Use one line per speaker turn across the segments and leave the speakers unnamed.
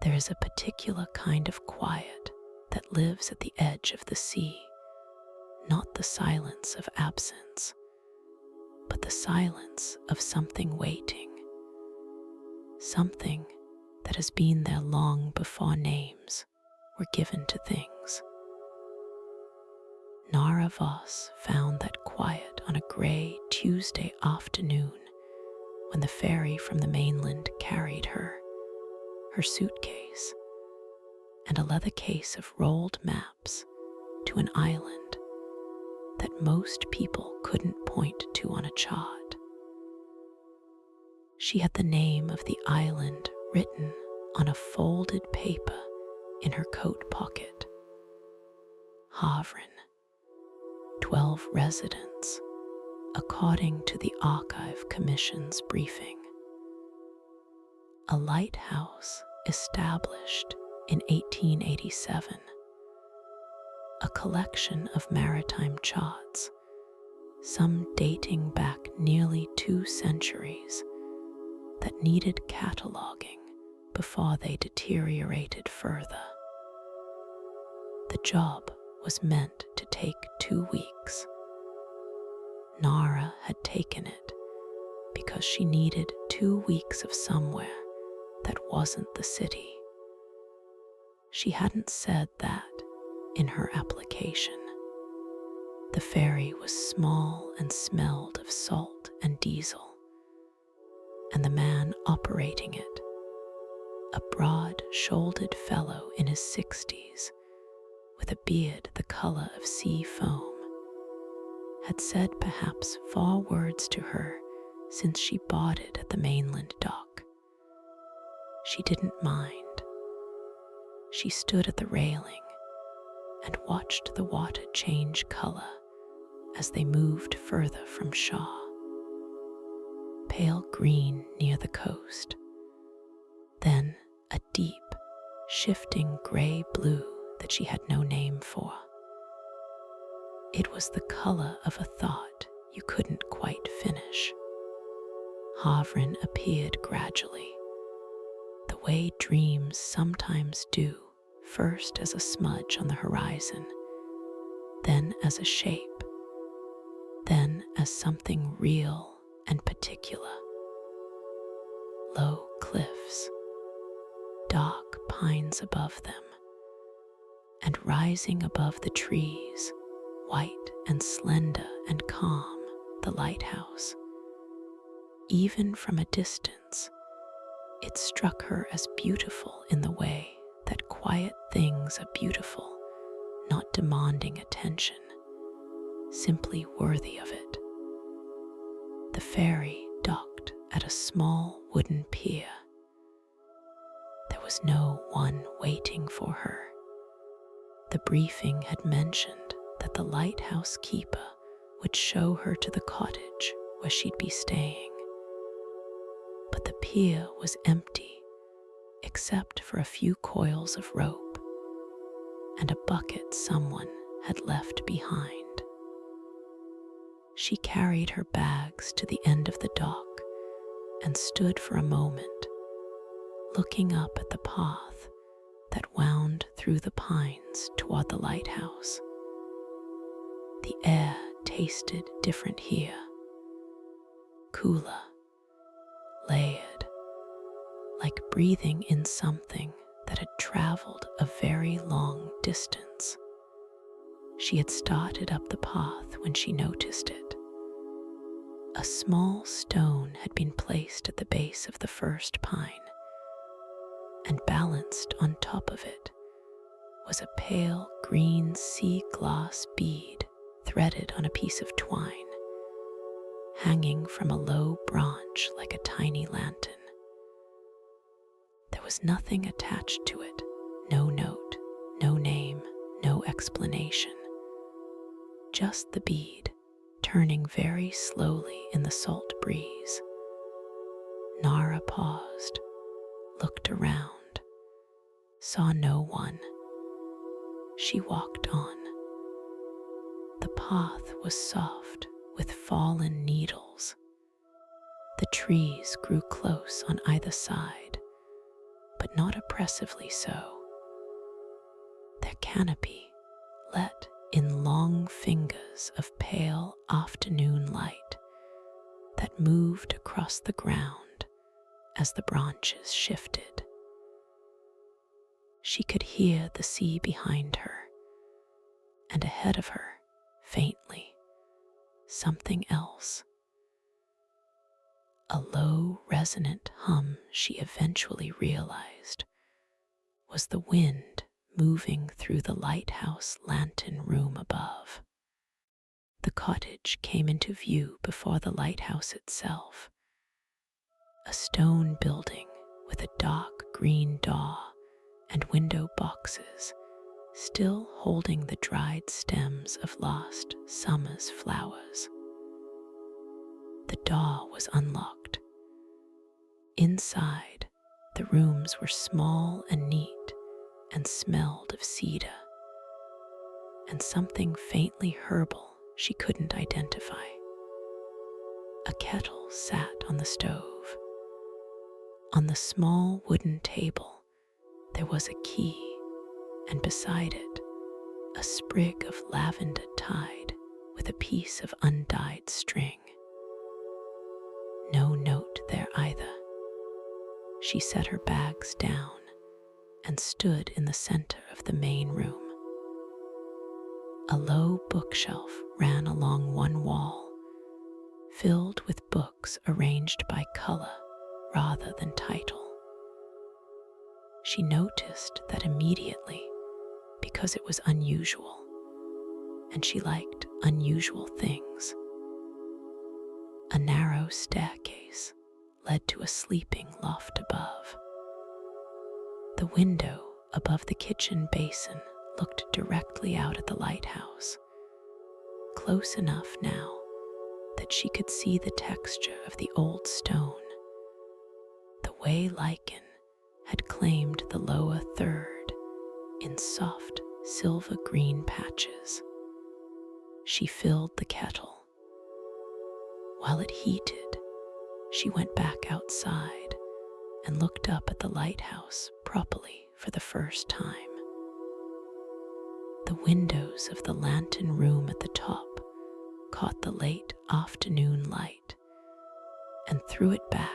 There is a particular kind of quiet that lives at the edge of the sea, not the silence of absence, but the silence of something waiting, something that has been there long before names were given to things. Nara Voss found that quiet on a grey Tuesday afternoon when the ferry from the mainland carried her suitcase, and a leather case of rolled maps to an island that most people couldn't point to on a chart. She had the name of the island written on a folded paper in her coat pocket. Halvren, 12 residents, according to the Archive Commission's briefing. A lighthouse established in 1887. A collection of maritime charts, some dating back nearly 2 centuries, that needed cataloging before they deteriorated further. The job was meant to take 2 weeks. Nara had taken it because she needed 2 weeks of somewhere that wasn't the city. She hadn't said that in her application. The ferry was small and smelled of salt and diesel, and the man operating it, a broad-shouldered fellow in his 60s with a beard the color of sea foam, had said perhaps 4 words to her since she boarded at the mainland dock. She didn't mind. She stood at the railing and watched the water change color as they moved further from shore. Pale green near the coast, then a deep, shifting gray blue that she had no name for. It was the color of a thought you couldn't quite finish. Halvren appeared gradually, the way dreams sometimes do, first as a smudge on the horizon, then as a shape, then as something real and particular. Low cliffs, dark pines above them, and rising above the trees, white and slender and calm, the lighthouse. Even from a distance, it struck her as beautiful in the way that quiet things are beautiful, not demanding attention, simply worthy of it. The ferry docked at a small wooden pier. There was no one waiting for her. The briefing had mentioned that the lighthouse keeper would show her to the cottage where she'd be staying. But the pier was empty, except for a few coils of rope and a bucket someone had left behind. She carried her bags to the end of the dock and stood for a moment, looking up at the path that wound through the pines toward the lighthouse. The air tasted different here, cooler, layered, like breathing in something that had traveled a very long distance. She had started up the path when she noticed it. A small stone had been placed at the base of the first pine, and balanced on top of it was a pale green sea glass bead threaded on a piece of twine, hanging from a low branch like a tiny lantern. There was nothing attached to it, no note, no name, no explanation. Just the bead, turning very slowly in the salt breeze. Nara paused, looked around, saw no one. She walked on. The path was soft with fallen needles. The trees grew close on either side, but but not oppressively so. Their canopy let in long fingers of pale afternoon light that moved across the ground as the branches shifted. She could hear the sea behind her, and ahead of her, faintly, something else. A low, resonant hum, she eventually realized, was the wind moving through the lighthouse lantern room above. The cottage came into view before the lighthouse itself, a stone building with a dark green door and window boxes still holding the dried stems of last summer's flowers. The door was unlocked. Inside, the rooms were small and neat and smelled of cedar and something faintly herbal she couldn't identify. A kettle sat on the stove. On the small wooden table, there was a key, and beside it, a sprig of lavender tied with a piece of undyed string. No note there either. She set her bags down and stood in the center of the main room. A low bookshelf ran along one wall, filled with books arranged by color rather than title. She noticed that immediately because it was unusual, and she liked unusual things. A narrow staircase led to a sleeping loft above. The window above the kitchen basin looked directly out at the lighthouse, close enough now that she could see the texture of the old stone, the way lichen had claimed the lower third in soft silver green patches. She filled the kettle. While it heated, she went back outside and looked up at the lighthouse properly for the first time. The windows of the lantern room at the top caught the late afternoon light and threw it back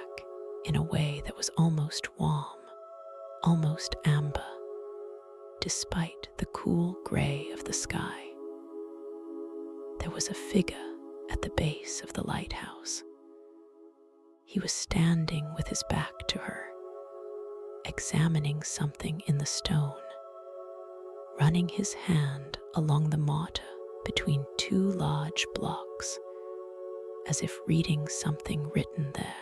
in a way that was almost warm, almost amber, despite the cool gray of the sky. There was a figure at the base of the lighthouse. He was standing with his back to her, examining something in the stone, running his hand along the mortar between two large blocks, as if reading something written there.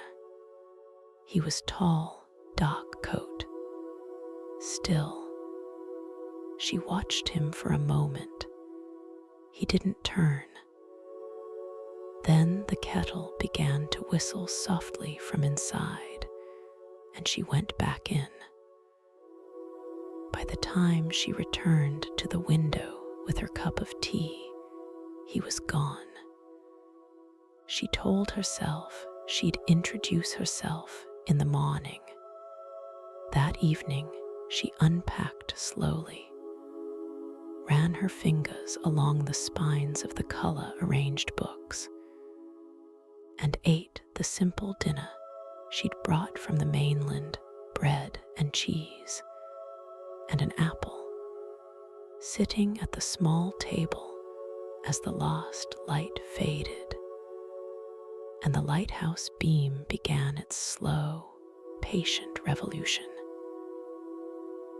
He was tall, dark coat, still. She watched him for a moment. He didn't turn. Then the kettle began to whistle softly from inside, and she went back in. By the time she returned to the window with her cup of tea, he was gone. She told herself she'd introduce herself in the morning. That evening, she unpacked slowly, ran her fingers along the spines of the color-arranged books, and ate the simple dinner she'd brought from the mainland, bread and cheese, and an apple, sitting at the small table as the last light faded, and the lighthouse beam began its slow, patient revolution.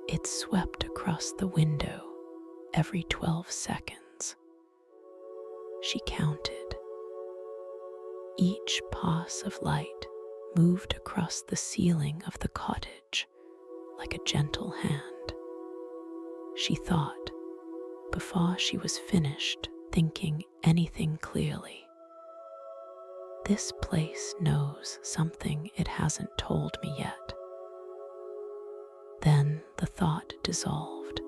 It swept across the window every 12 seconds. She counted. Each pass of light moved across the ceiling of the cottage like a gentle hand. She thought, before she was finished thinking anything clearly, this place knows something it hasn't told me yet. Then the thought dissolved,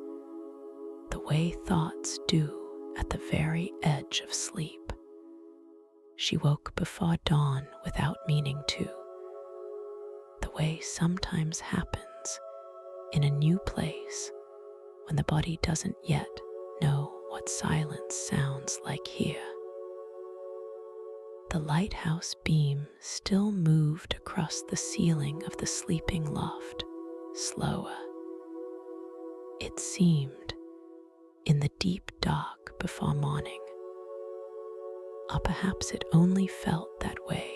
the way thoughts do at the very edge of sleep. She woke before dawn without meaning to, the way sometimes happens in a new place when the body doesn't yet know what silence sounds like here. The lighthouse beam still moved across the ceiling of the sleeping loft, slower. It seemed, in the deep dark before morning, or perhaps it only felt that way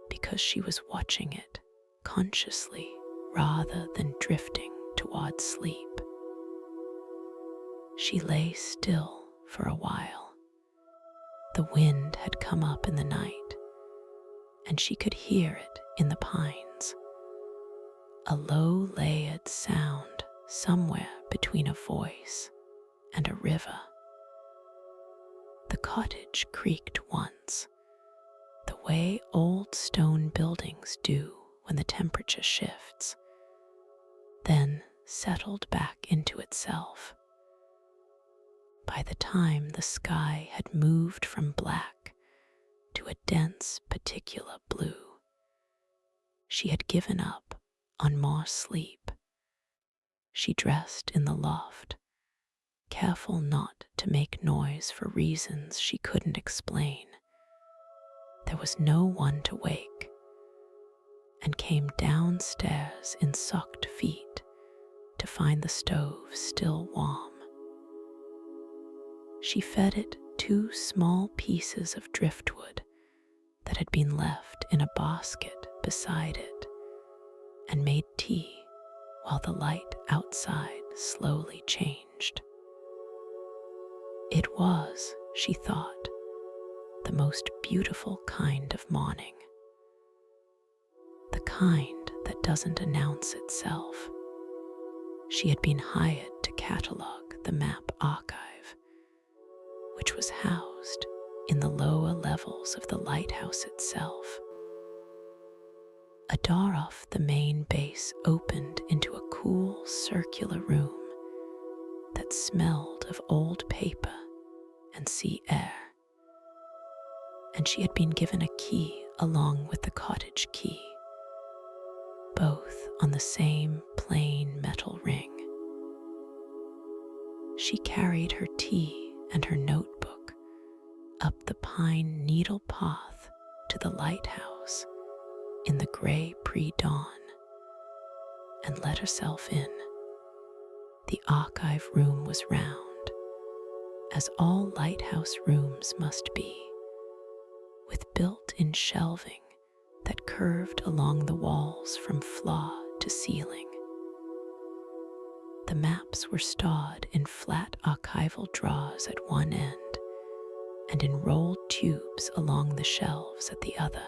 because she was watching it consciously rather than drifting towards sleep. She lay still for a while. The wind had come up in the night, and she could hear it in the pines, a low layered sound somewhere between a voice and a river. The cottage creaked once, the way old stone buildings do when the temperature shifts, then settled back into itself. By the time the sky had moved from black to a dense particular blue, she had given up on more sleep. She dressed in the loft, careful not to make noise for reasons she couldn't explain. There was no one to wake, and came downstairs in socked feet to find the stove still warm. She fed it 2 small pieces of driftwood that had been left in a basket beside it, and made tea while the light outside slowly changed. It was, she thought, the most beautiful kind of morning, the kind that doesn't announce itself. She had been hired to catalogue the map archive, which was housed in the lower levels of the lighthouse itself. A door off the main base opened into a cool circular room that smelled of old paper and sea air, and she had been given a key along with the cottage key, both on the same plain metal ring. She carried her tea and her notebook up the pine needle path to the lighthouse in the gray pre-dawn and let herself in. The archive room was round, as all lighthouse rooms must be, with built-in shelving that curved along the walls from floor to ceiling. The maps were stored in flat archival drawers at one end and in rolled tubes along the shelves at the other.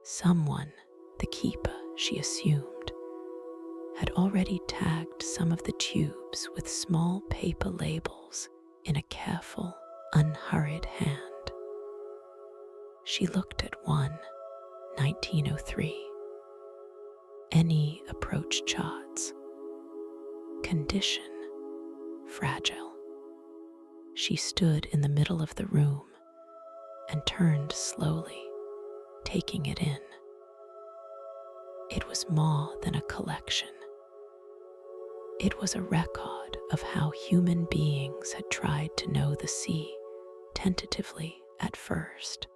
Someone, the keeper, she assumed, had already tagged some of the tubes with small paper labels in a careful, unhurried hand. She looked at one, 1903. Any approach charts. Condition, fragile. She stood in the middle of the room and turned slowly, taking it in. It was more than a collection. It was a record of how human beings had tried to know the sea, tentatively at first,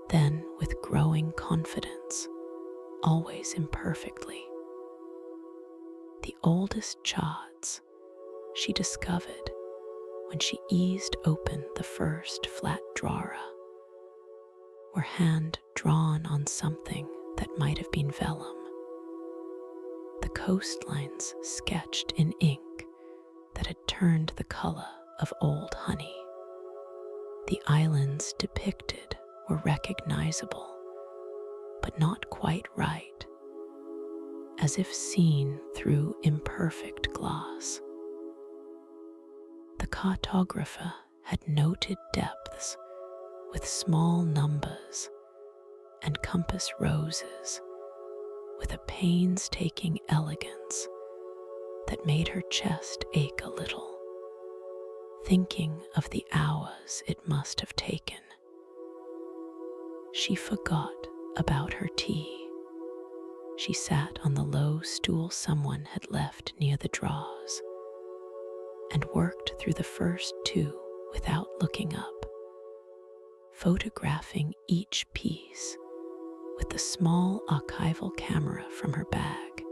then with growing confidence, always imperfectly. The oldest charts she discovered when she eased open the first flat drawer were hand-drawn on something that might have been vellum. The coastlines sketched in ink that had turned the color of old honey. The islands depicted were recognizable, but not quite right, as if seen through imperfect glass. The cartographer had noted depths with small numbers and compass roses with a painstaking elegance that made her chest ache a little, thinking of the hours it must have taken. She forgot about her tea. She sat on the low stool someone had left near the drawers and worked through the first two without looking up, photographing each piece with the small archival camera from her bag,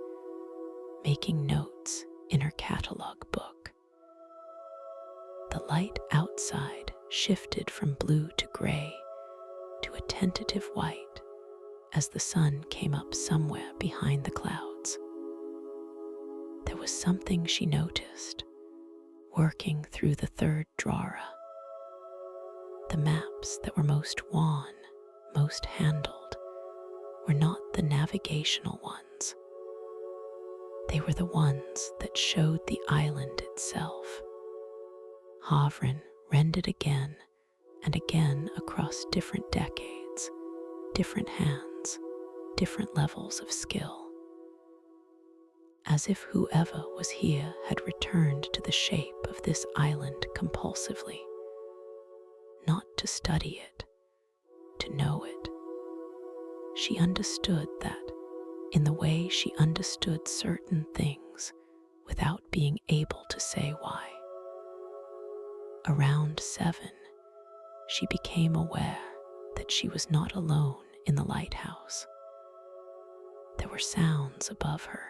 making notes in her catalog book. The light outside shifted from blue to gray to a tentative white as the sun came up somewhere behind the clouds. There was something she noticed working through the third drawer. The maps that were most worn, most handled, were not the navigational ones. They were the ones that showed the island itself. Halvren read it again and again across different decades, different hands, different levels of skill, as if whoever was here had returned to the shape of this island compulsively, not to study it, to know it. She understood that in the way she understood certain things without being able to say why. Around 7, she became aware that she was not alone in the lighthouse. There were sounds above her,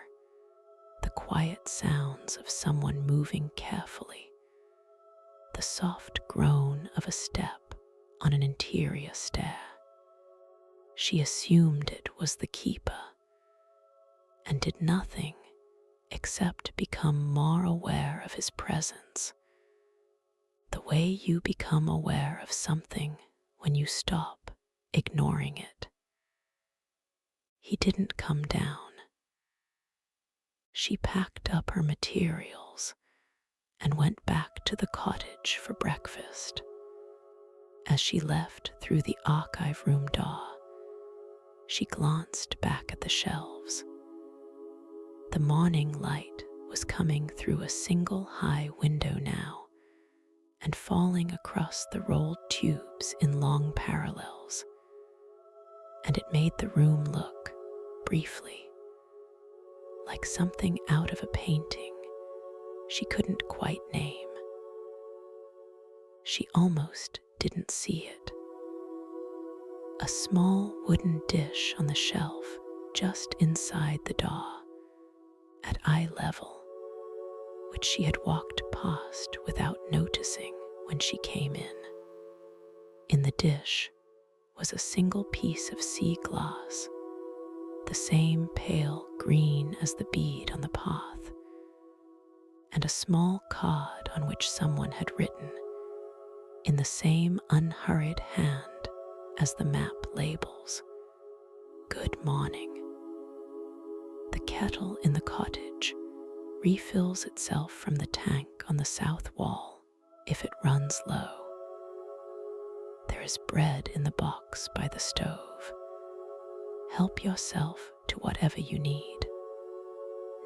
the quiet sounds of someone moving carefully, the soft groan of a step on an interior stair. She assumed it was the keeper and did nothing except become more aware of his presence, the way you become aware of something when you stop ignoring it. He didn't come down. She packed up her materials and went back to the cottage for breakfast. As she left through the archive room door, she glanced back at the shelves. The morning light was coming through a single high window now and falling across the rolled tubes in long parallels, and it made the room look, briefly, like something out of a painting she couldn't quite name. She almost didn't see it. A small wooden dish on the shelf just inside the door, at eye level, which she had walked past without noticing when she came in. In the dish was a single piece of sea glass, the same pale green as the bead on the path, and a small card on which someone had written, in the same unhurried hand as the map labels, "Good morning." The kettle in the cottage refills itself from the tank on the south wall if it runs low. There is bread in the box by the stove. Help yourself to whatever you need.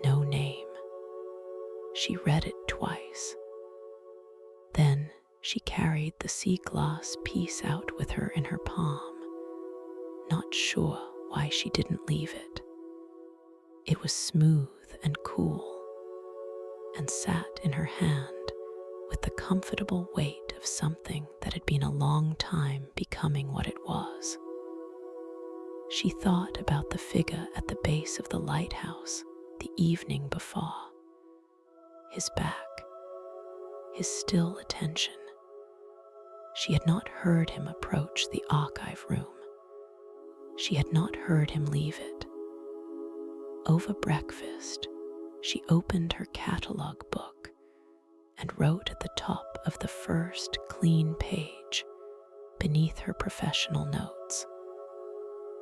No name. She read it twice. Then she carried the sea glass piece out with her in her palm, not sure why she didn't leave it. It was smooth and cool, and sat in her hand with the comfortable weight of something that had been a long time becoming what it was. She thought about the figure at the base of the lighthouse the evening before, his back, his still attention. She had not heard him approach the archive room. She had not heard him leave it. Over breakfast, she opened her catalog book and wrote at the top of the first clean page, beneath her professional notes,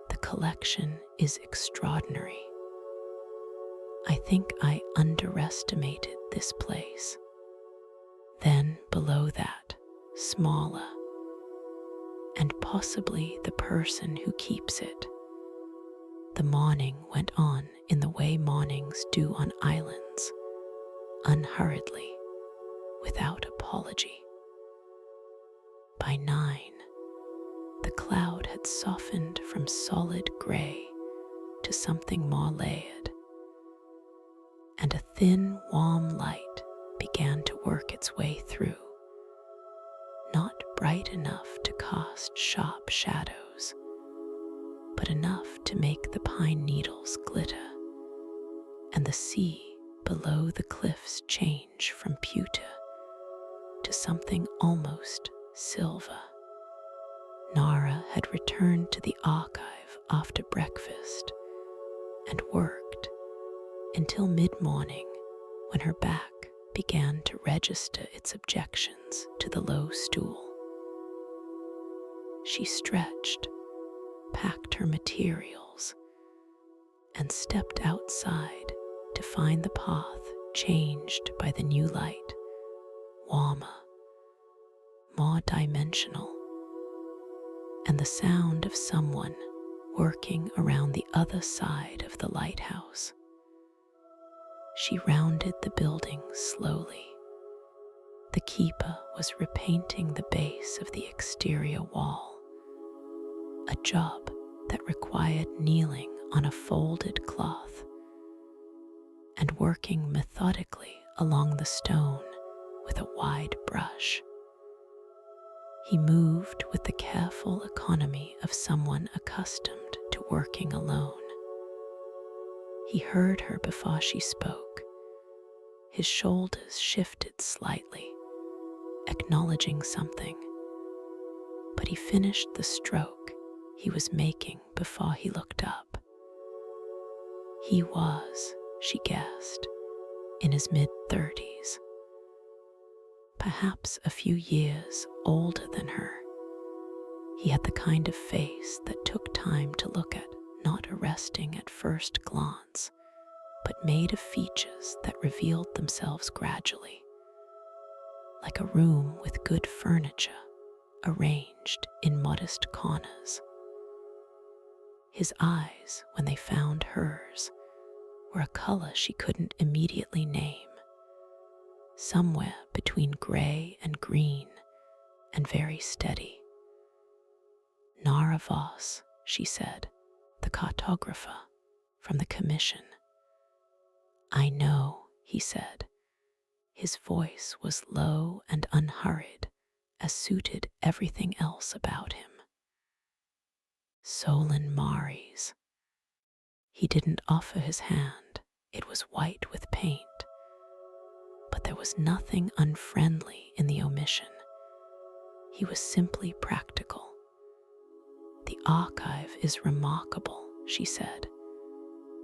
"The collection is extraordinary. I think I underestimated this place." Then below that, smaller, "and possibly the person who keeps it." The morning went on in the way mornings do on islands, unhurriedly, without apology. By 9, the cloud had softened from solid gray to to something more layered, and a thin, warm light began to work its way through, not bright enough to cast sharp shadows, but enough to make the pine needles glitter, and the sea below the cliffs change from pewter to something almost silver. Nara had returned to the archive after breakfast and worked until mid-morning, when her back began to register its objections to the low stool. She stretched, packed her materials, and stepped outside to find the path changed by the new light, warmer, more dimensional, and the sound of someone working around the other side of the lighthouse. She rounded the building slowly. The keeper was repainting the base of the exterior wall, a job that required kneeling on a folded cloth and working methodically along the stone with a wide brush. He moved with the careful economy of someone accustomed to working alone. He heard her before she spoke. His shoulders shifted slightly, acknowledging something, but he finished the stroke he was making before he looked up. He was, she guessed, in his mid-30s, perhaps a few years older than her. He had the kind of face that took time to look at, not arresting at first glance, but made of features that revealed themselves gradually, like a room with good furniture arranged in modest corners. His eyes, when they found hers, were a color she couldn't immediately name, somewhere between gray and green, and very steady. "Nara Voss," she said, "the cartographer from the commission." "I know," he said. His voice was low and unhurried, as suited everything else about him. "Solen Maris." He didn't offer his hand. It was white with paint, but there was nothing unfriendly in the omission. He was simply practical. "The archive is remarkable," she said.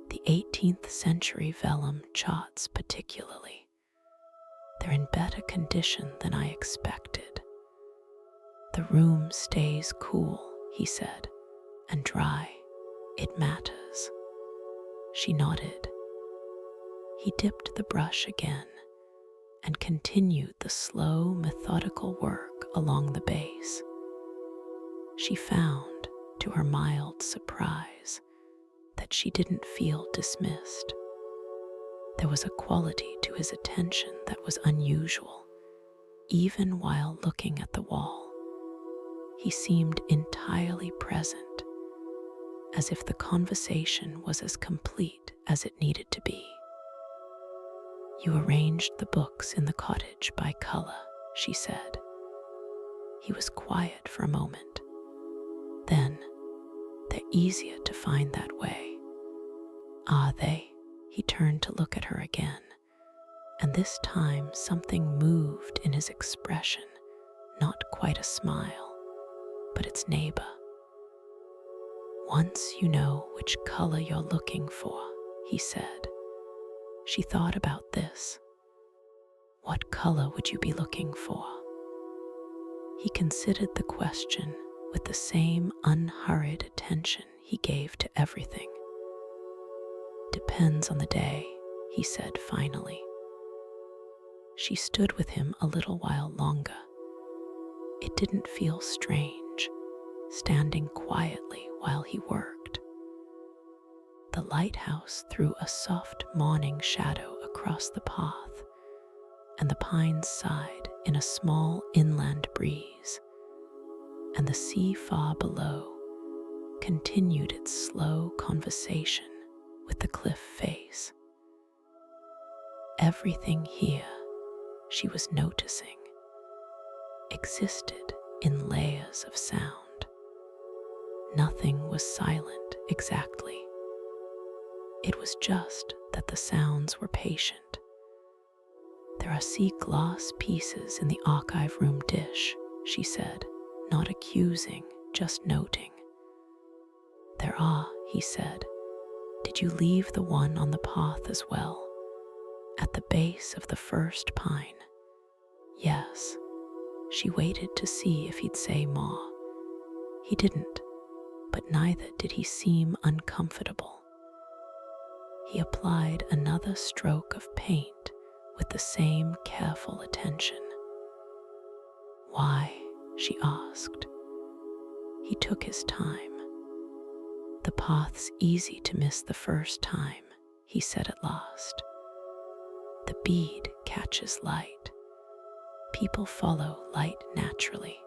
"The 18th century vellum charts particularly. They're in better condition than I expected. The room stays cool," he said, "and dry. It matters." She nodded. He dipped the brush again and continued the slow, methodical work along the base. She found, to her mild surprise, that she didn't feel dismissed. There was a quality to his attention that was unusual, even while looking at the wall. He seemed entirely present, as if the conversation was as complete as it needed to be. "You arranged the books in the cottage by color," she said. He was quiet for a moment. Then, "They're easier to find that way." "Are they?" He turned to look at her again, and this time something moved in his expression, not quite a smile, but its neighbor. "Once you know which color you're looking for," he said. She thought about this. What color would you be looking for? He considered the question with the same unhurried attention he gave to everything. "Depends on the day," he said finally. She stood with him a little while longer. It didn't feel strange, standing quietly while he worked. The lighthouse threw a soft morning shadow across the path, and the pines sighed in a small inland breeze, and the sea far below continued its slow conversation with the cliff face. Everything here, she was noticing, existed in layers of sound. Nothing was silent exactly. It was just that the sounds were patient. There are sea glass pieces in the archive room dish, she said, not accusing, just noting. There are, he said. Did you leave the one on the path as well? At the base of the first pine? Yes. She waited to see if he'd say more. He didn't, but neither did he seem uncomfortable. He applied another stroke of paint with the same careful attention. Why? She asked. He took his time. The path's easy to miss the first time, he said at last. The bead catches light. People follow light naturally.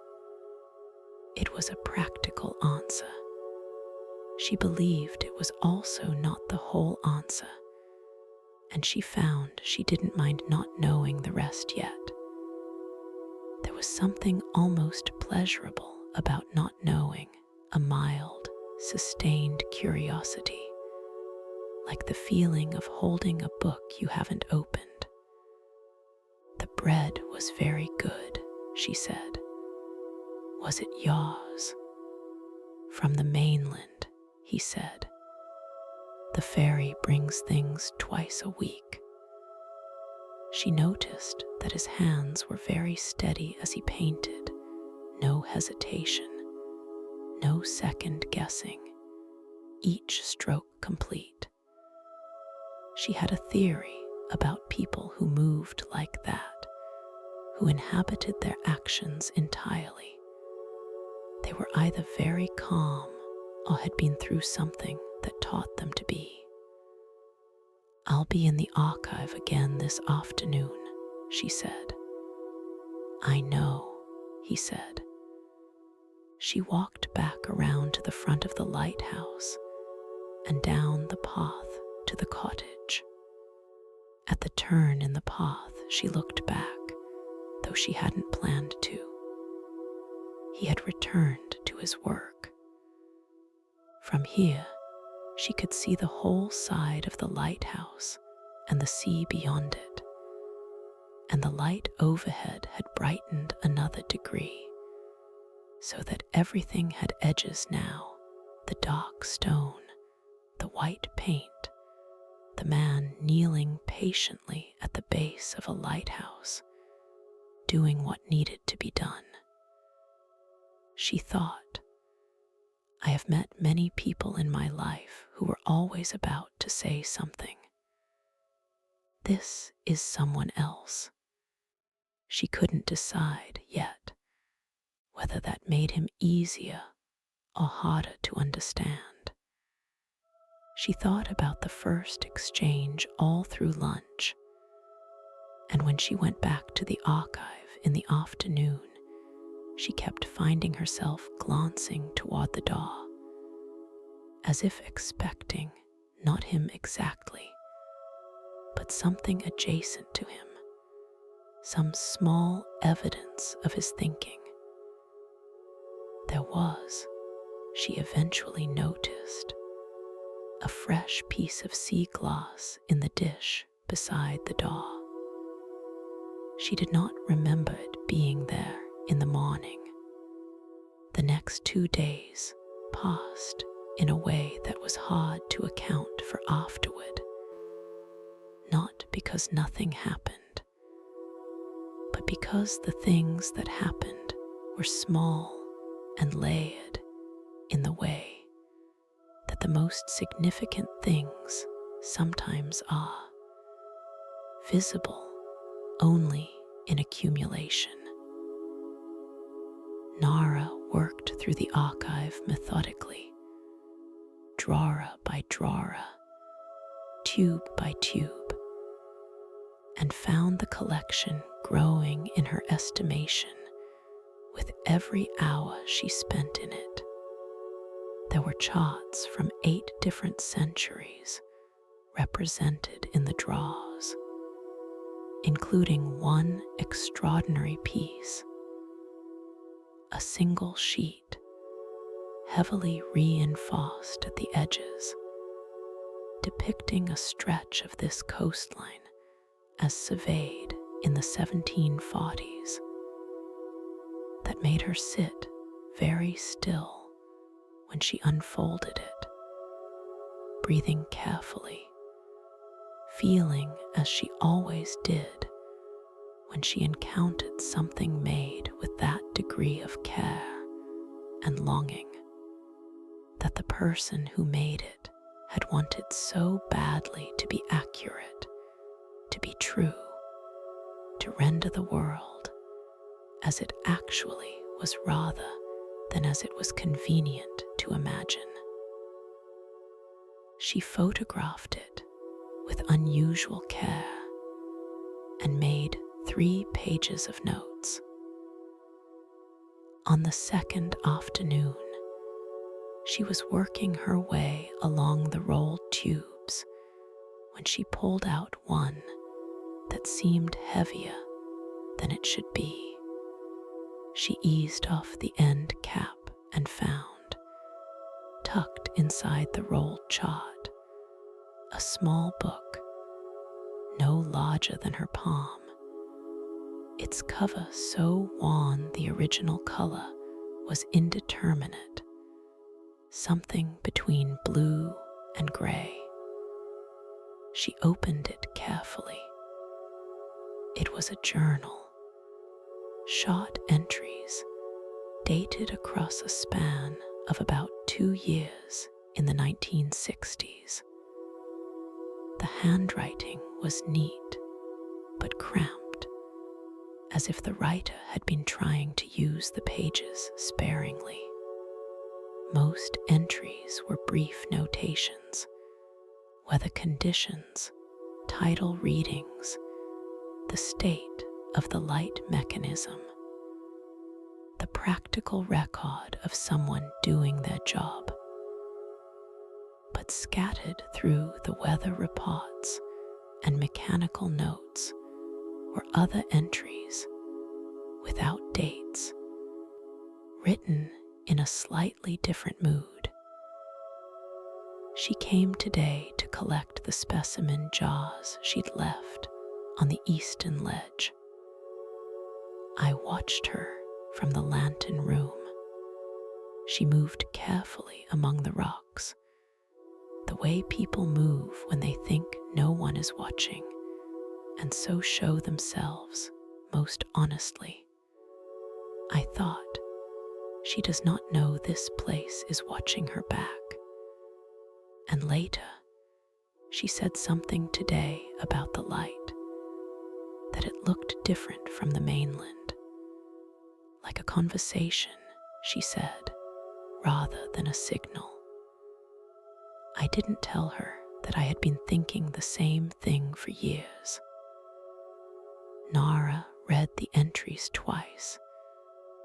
It was a practical answer. She believed it was also not the whole answer, and she found she didn't mind not knowing the rest yet. There was something almost pleasurable about not knowing, a mild, sustained curiosity, like the feeling of holding a book you haven't opened. The bread was very good, she said. Was it yours? From the mainland, he said. The ferry brings things twice a week. She noticed that his hands were very steady as he painted, no hesitation, no second guessing, each stroke complete. She had a theory about people who moved like that, who inhabited their actions entirely. They were either very calm or had been through something that taught them to be. I'll be in the archive again this afternoon, she said. I know, he said. She walked back around to the front of the lighthouse and down the path to the cottage. At the turn in the path, she looked back, though she hadn't planned to. He had returned to his work. From here, she could see the whole side of the lighthouse and the sea beyond it, and the light overhead had brightened another degree, so that everything had edges now, the dark stone, the white paint, the man kneeling patiently at the base of a lighthouse, doing what needed to be done. She thought, I have met many people in my life who were always about to say something. This is someone else. She couldn't decide yet whether that made him easier or harder to understand. She thought about the first exchange all through lunch, and when she went back to the archive in the afternoon, she kept finding herself glancing toward the door, as if expecting not him exactly, but something adjacent to him, some small evidence of his thinking. There was, she eventually noticed, a fresh piece of sea glass in the dish beside the door. She did not remember it being there in the morning. The next 2 days passed in a way that was hard to account for afterward, not because nothing happened, but because the things that happened were small and layered in the way that the most significant things sometimes are, visible only in accumulation. Nara worked through the archive methodically, drawer by drawer, tube by tube, and found the collection growing in her estimation with every hour she spent in it. There were charts from 8 different centuries, represented in the drawers, including one extraordinary piece, a single sheet, heavily reinforced at the edges, depicting a stretch of this coastline as surveyed in the 1740s, that made her sit very still when she unfolded it, breathing carefully, feeling as she always did when she encountered something made with that degree of care and longing that the person who made it had wanted so badly to be accurate, to be true, to render the world as it actually was rather than as it was convenient to imagine. She photographed it with unusual care and made 3 pages of notes. On the second afternoon, she was working her way along the rolled tubes when she pulled out one that seemed heavier than it should be. She eased off the end cap and found, tucked inside the rolled chart, a small book, no larger than her palm, its cover so wan the original color was indeterminate, something between blue and gray. She opened it carefully. It was a journal, short entries dated across a span of about 2 years in the 1960s. The handwriting was neat, but cramped, as if the writer had been trying to use the pages sparingly. Most entries were brief notations, weather conditions, tidal readings, the state of the light mechanism, the practical record of someone doing their job. But scattered through the weather reports and mechanical notes were other entries without dates, written in a slightly different mood. She came today to collect the specimen jars she'd left on the eastern ledge. I watched her from the lantern room. She moved carefully among the rocks, the way people move when they think no one is watching, and so show themselves most honestly. I thought, she does not know this place is watching her back. And later, she said something today about the light, that it looked different from the mainland. Like a conversation, she said, rather than a signal. I didn't tell her that I had been thinking the same thing for years. Nara read the entries twice,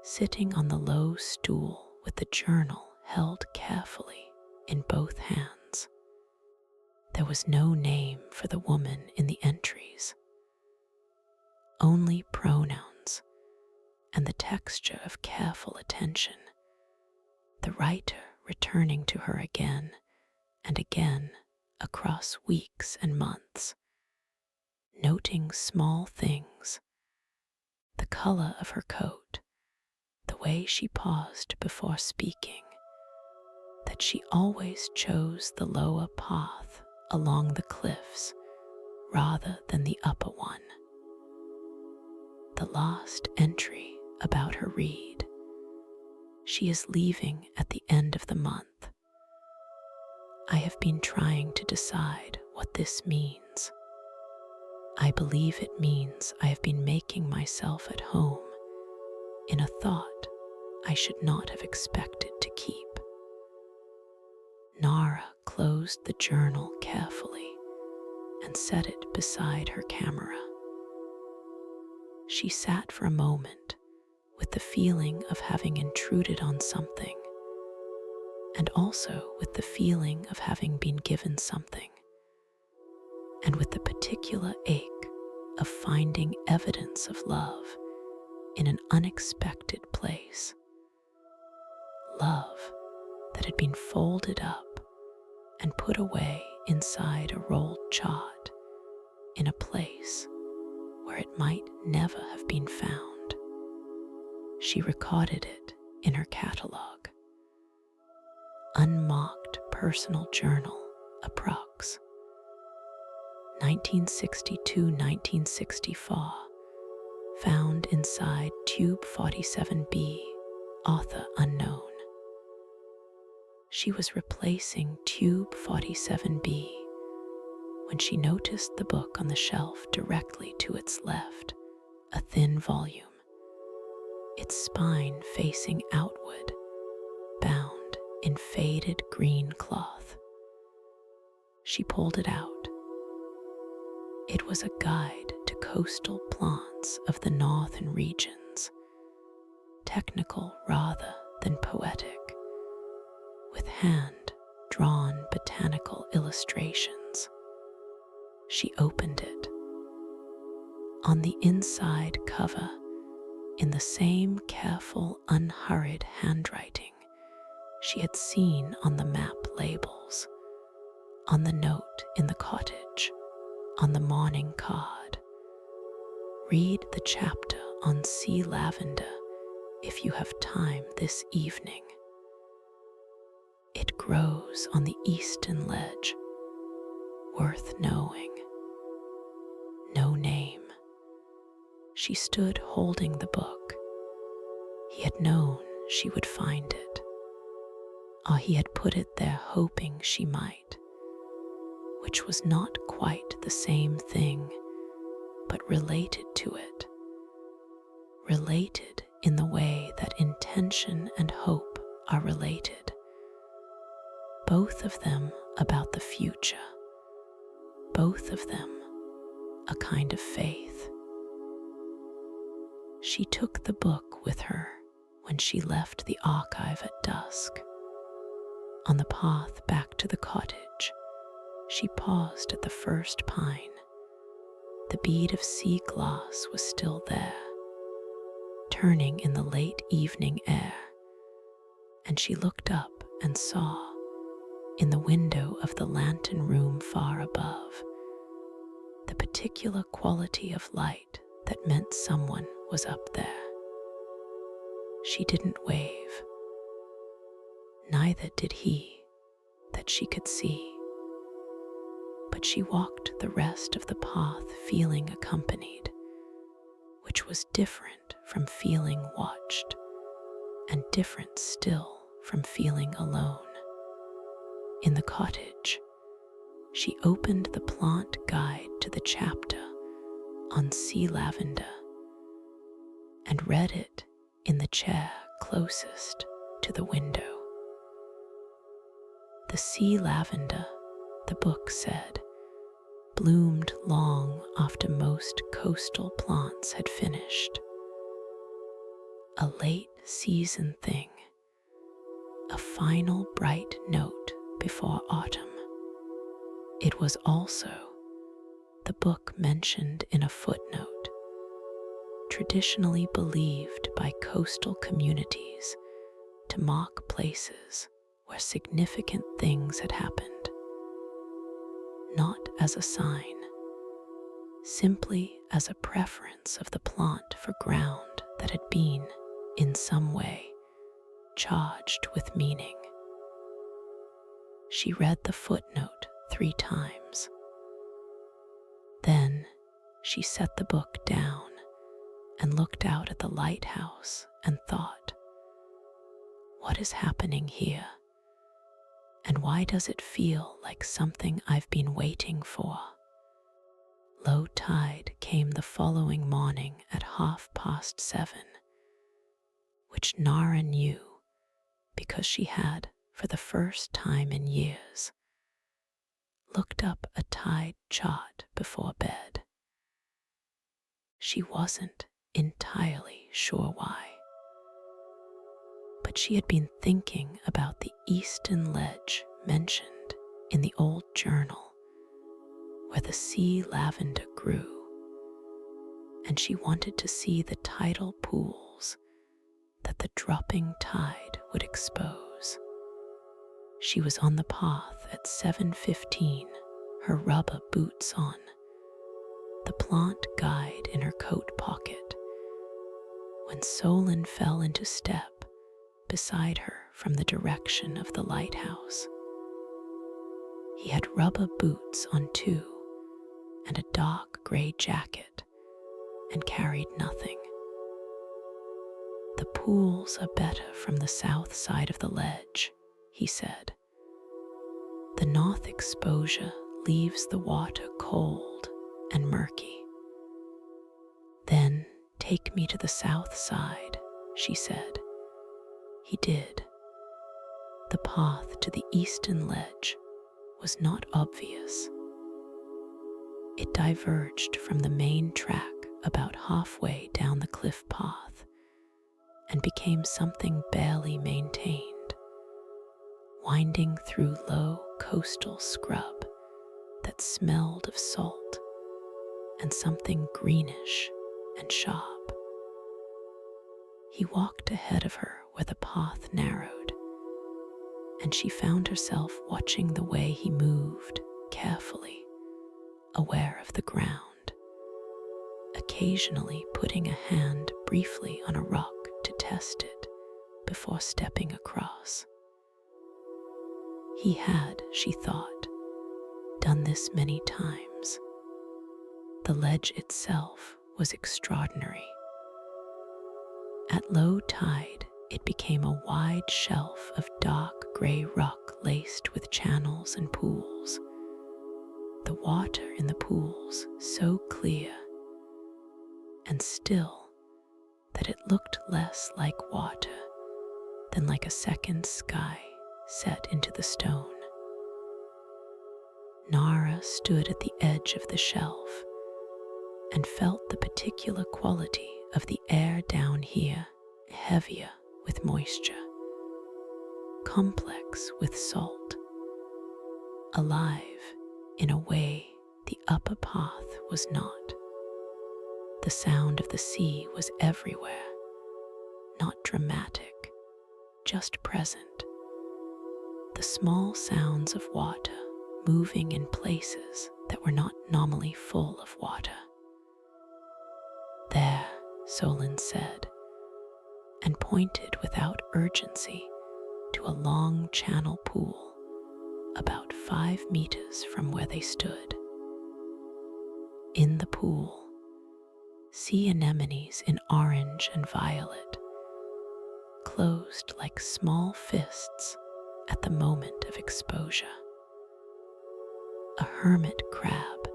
sitting on the low stool with the journal held carefully in both hands. There was no name for the woman in the entries, only pronouns and the texture of careful attention, the writer returning to her again and again across weeks and months, noting small things, the color of her coat, the way she paused before speaking, that she always chose the lower path along the cliffs rather than the upper one. The last entry about her read, she is leaving at the end of the month. I have been trying to decide what this means. I believe it means I have been making myself at home in a thought I should not have expected to keep. Nara closed the journal carefully and set it beside her camera. She sat for a moment with the feeling of having intruded on something, and also with the feeling of having been given something, and with the particular ache of finding evidence of love in an unexpected place. Love that had been folded up and put away inside a rolled chart in a place where it might never have been found. She recorded it in her catalogue. Unmarked personal journal, approx. 1962-1964, found inside tube 47B, author unknown. She was replacing tube 47B when she noticed the book on the shelf directly to its left, a thin volume, its spine facing outward, bound in faded green cloth. She pulled it out. It was a guide to coastal plants of the northern regions, technical rather than poetic, with hand-drawn botanical illustrations. She opened it. On the inside cover, in the same careful, unhurried handwriting she had seen on the map labels, on the note in the cottage, on the morning card. Read the chapter on sea lavender if you have time this evening. It grows on the eastern ledge, worth knowing. No name. She stood holding the book. He had known she would find it, or he had put it there hoping she might, which was not quite the same thing, but related to it. Related in the way that intention and hope are related. Both of them about the future. Both of them a kind of faith. She took the book with her when she left the archive at dusk. On the path back to the cottage, she paused at the first pine. The bead of sea glass was still there, turning in the late evening air, and she looked up and saw, in the window of the lantern room far above, the particular quality of light that meant someone was up there. She didn't wave. Neither did he, that she could see. But she walked the rest of the path feeling accompanied, which was different from feeling watched, and different still from feeling alone. In the cottage, she opened the plant guide to the chapter on sea lavender and read it in the chair closest to the window. The sea lavender, the book said, bloomed long after most coastal plants had finished. A late season thing, a final bright note before autumn. It was also, the book mentioned in a footnote, traditionally believed by coastal communities to mark places where significant things had happened, not as a sign, simply as a preference of the plant for ground that had been, in some way, charged with meaning. She read the footnote 3 times. Then she set the book down and looked out at the lighthouse and thought, what is happening here? And why does it feel like something I've been waiting for? Low tide came the following morning at 7:30, which Nara knew because she had, for the first time in years, looked up a tide chart before bed. She wasn't entirely sure why, but she had been thinking about the eastern ledge mentioned in the old journal, where the sea lavender grew, and she wanted to see the tidal pools that the dropping tide would expose. She was on the path at 7:15, her rubber boots on, the plant guide in her coat pocket, when Solen fell into step beside her from the direction of the lighthouse. He had rubber boots on too, and a dark grey jacket, and carried nothing. "The pools are better from the south side of the ledge," he said. "The north exposure leaves the water cold and murky." "Then take me to the south side," she said. He did. The path to the eastern ledge was not obvious. It diverged from the main track about halfway down the cliff path and became something barely maintained, winding through low coastal scrub that smelled of salt and something greenish and sharp. He walked ahead of her where the path narrowed, and she found herself watching the way he moved carefully, aware of the ground, occasionally putting a hand briefly on a rock to test it before stepping across. He had, she thought, done this many times. The ledge itself was extraordinary. At low tide, it became a wide shelf of dark grey rock laced with channels and pools. The water in the pools so clear and still that it looked less like water than like a second sky set into the stone. Nara stood at the edge of the shelf and felt the particular quality of the air down here, heavier with moisture, complex with salt, alive in a way the upper path was not. The sound of the sea was everywhere, not dramatic, just present. The small sounds of water moving in places that were not normally full of water. "There," Solen said, and pointed without urgency to a long channel pool about 5 meters from where they stood. In the pool, sea anemones in orange and violet, closed like small fists at the moment of exposure. A hermit crab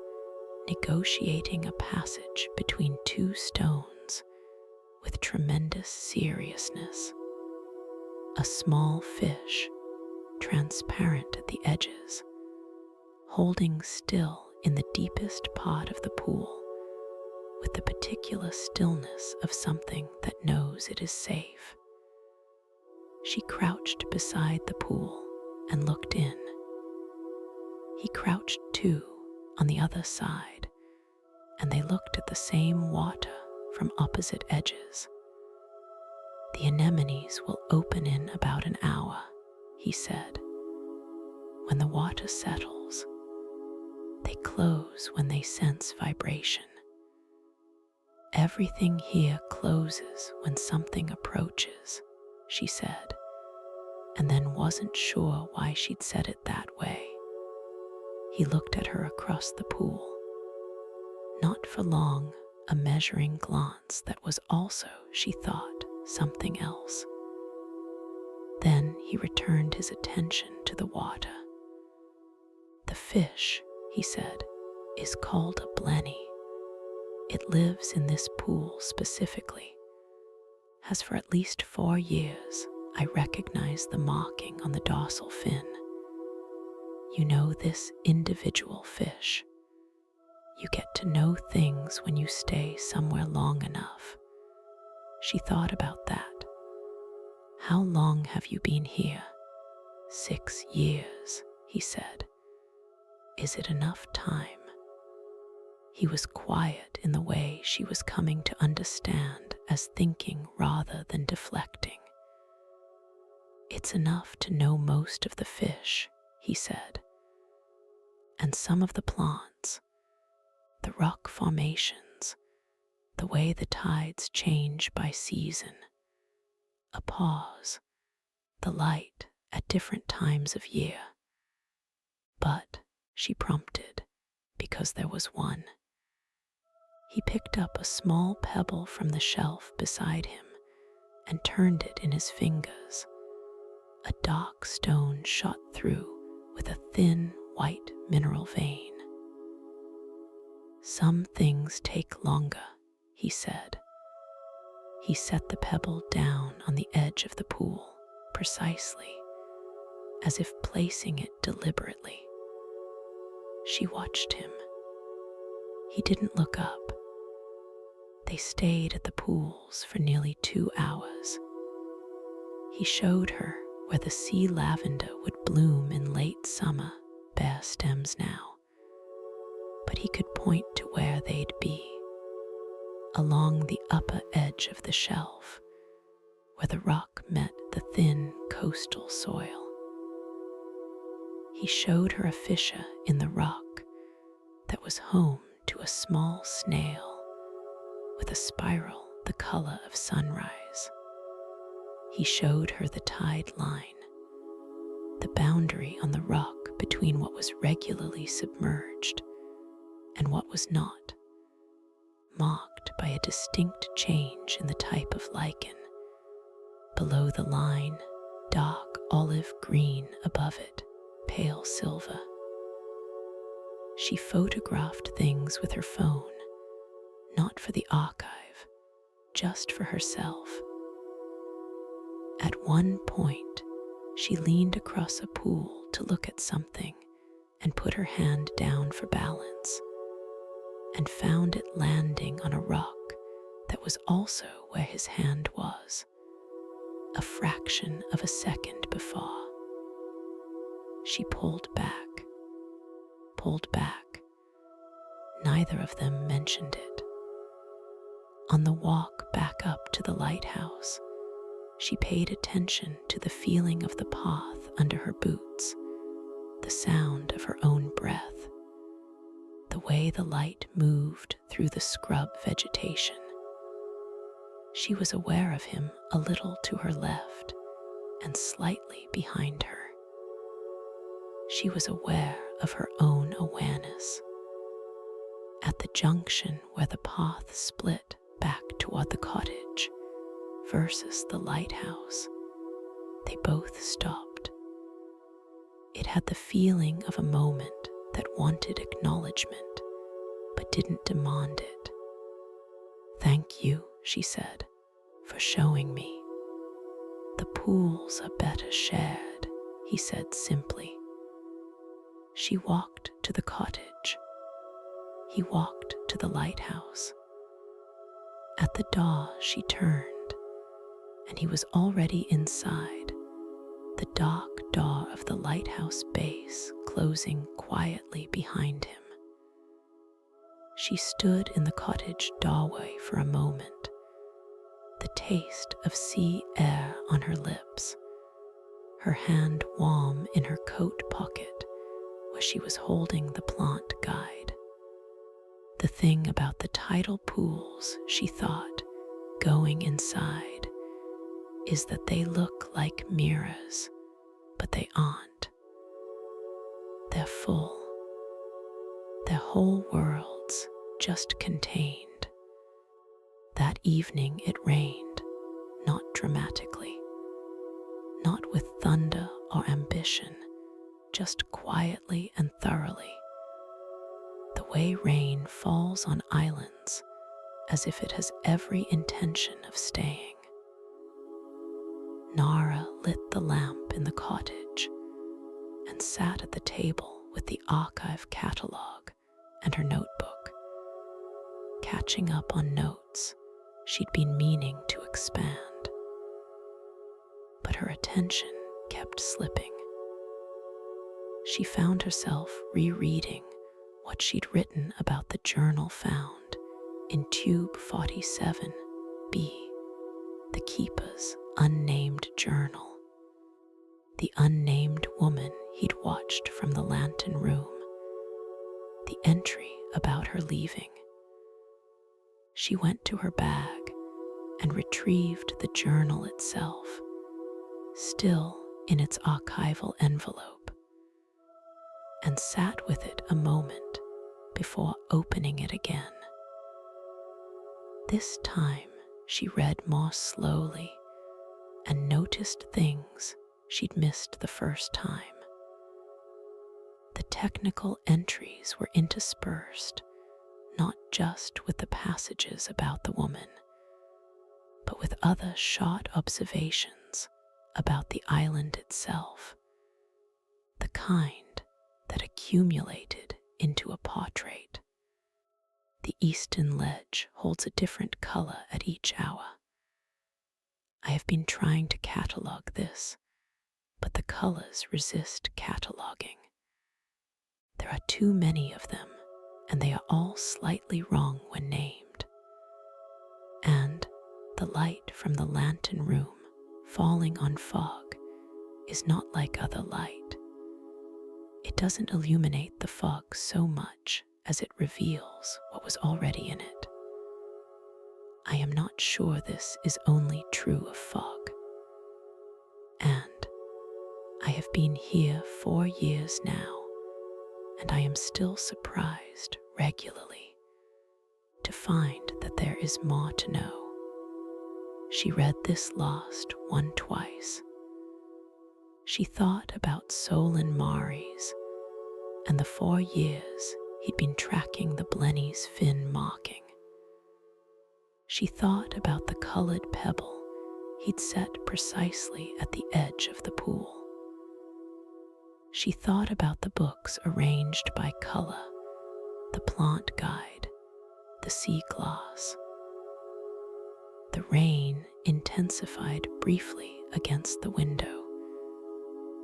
negotiating a passage between 2 stones with tremendous seriousness. A small fish, transparent at the edges, holding still in the deepest part of the pool with the particular stillness of something that knows it is safe. She crouched beside the pool and looked in. He crouched too on the other side, and they looked at the same water from opposite edges. "The anemones will open in about an hour," he said. "When the water settles, they close when they sense vibration. Everything here closes when something approaches," she said, and then wasn't sure why she'd said it that way. He looked at her across the pool, not for long, a measuring glance that was also, she thought, something else. Then he returned his attention to the water. "The fish," he said, "is called a blenny. It lives in this pool specifically. Has for at least 4 years. I recognize the marking on the dorsal fin. You know this individual fish. You get to know things when you stay somewhere long enough." She thought about that. "How long have you been here?" 6 years, he said. "Is it enough time?" He was quiet in the way she was coming to understand as thinking rather than deflecting. "It's enough to know most of the fish," he said, "and some of the plants, the rock formations, the way the tides change by season, a pause, the light at different times of year. But," she prompted, because there was one. He picked up a small pebble from the shelf beside him and turned it in his fingers. A dark stone shot through with a thin white mineral vein. "Some things take longer," he said. He set the pebble down on the edge of the pool, precisely, as if placing it deliberately. She watched him. He didn't look up. They stayed at the pools for nearly 2 hours. He showed her where the sea lavender would bloom in late summer, bare stems now, but he could point to where they'd be, along the upper edge of the shelf, where the rock met the thin coastal soil. He showed her a fissure in the rock that was home to a small snail with a spiral the color of sunrise. He showed her the tide line, the boundary on the rock between what was regularly submerged and what was not, marked by a distinct change in the type of lichen. Below the line, dark olive green; above it, pale silver. She photographed things with her phone, not for the archive, just for herself. At one point, she leaned across a pool to look at something and put her hand down for balance, and found it landing on a rock that was also where his hand was, a fraction of a second before. She pulled back. Neither of them mentioned it. On the walk back up to the lighthouse, she paid attention to the feeling of the path under her boots, the sound of her own breath, the way the light moved through the scrub vegetation. She was aware of him a little to her left and slightly behind her. She was aware of her own awareness. At the junction where the path split back toward the cottage versus the lighthouse, they both stopped. It had the feeling of a moment that wanted acknowledgement, but didn't demand it. "Thank you," she said, "for showing me." "The pools are better shared," he said simply. She walked to the cottage. He walked to the lighthouse. At the door, she turned, and he was already inside, the dark door of the lighthouse base closing quietly behind him. She stood in the cottage doorway for a moment, the taste of sea air on her lips, her hand warm in her coat pocket where she was holding the plant guide. The thing about the tidal pools, she thought, going inside, is that they look like mirrors, but they aren't. They're full. They're whole worlds, just contained. That evening it rained, not dramatically, not with thunder or ambition, just quietly and thoroughly. The way rain falls on islands as if it has every intention of staying. Nara lit the lamp in the cottage and sat at the table with the archive catalogue and her notebook, catching up on notes she'd been meaning to expand. But her attention kept slipping. She found herself rereading what she'd written about the journal found in Tube 47B, the keeper's unnamed journal. The unnamed woman he'd watched from the lantern room. The entry about her leaving. She went to her bag and retrieved the journal itself, still in its archival envelope, and sat with it a moment before opening it again. This time she read more slowly and noticed things she'd missed the first time. The technical entries were interspersed, not just with the passages about the woman, but with other short observations about the island itself, the kind that accumulated into a portrait. The eastern ledge holds a different color at each hour. I have been trying to catalog this, but the colors resist cataloging. There are too many of them, and they are all slightly wrong when named. And the light from the lantern room falling on fog is not like other light. It doesn't illuminate the fog so much as it reveals what was already in it. I am not sure this is only true of fog. And I have been here 4 years now, and I am still surprised regularly to find that there is more to know. She read this last one twice. She thought about Solen Maris and the 4 years he'd been tracking the blenny's fin marking. She thought about the colored pebble he'd set precisely at the edge of the pool. She thought about the books arranged by color, the plant guide, the sea glass. The rain intensified briefly against the window,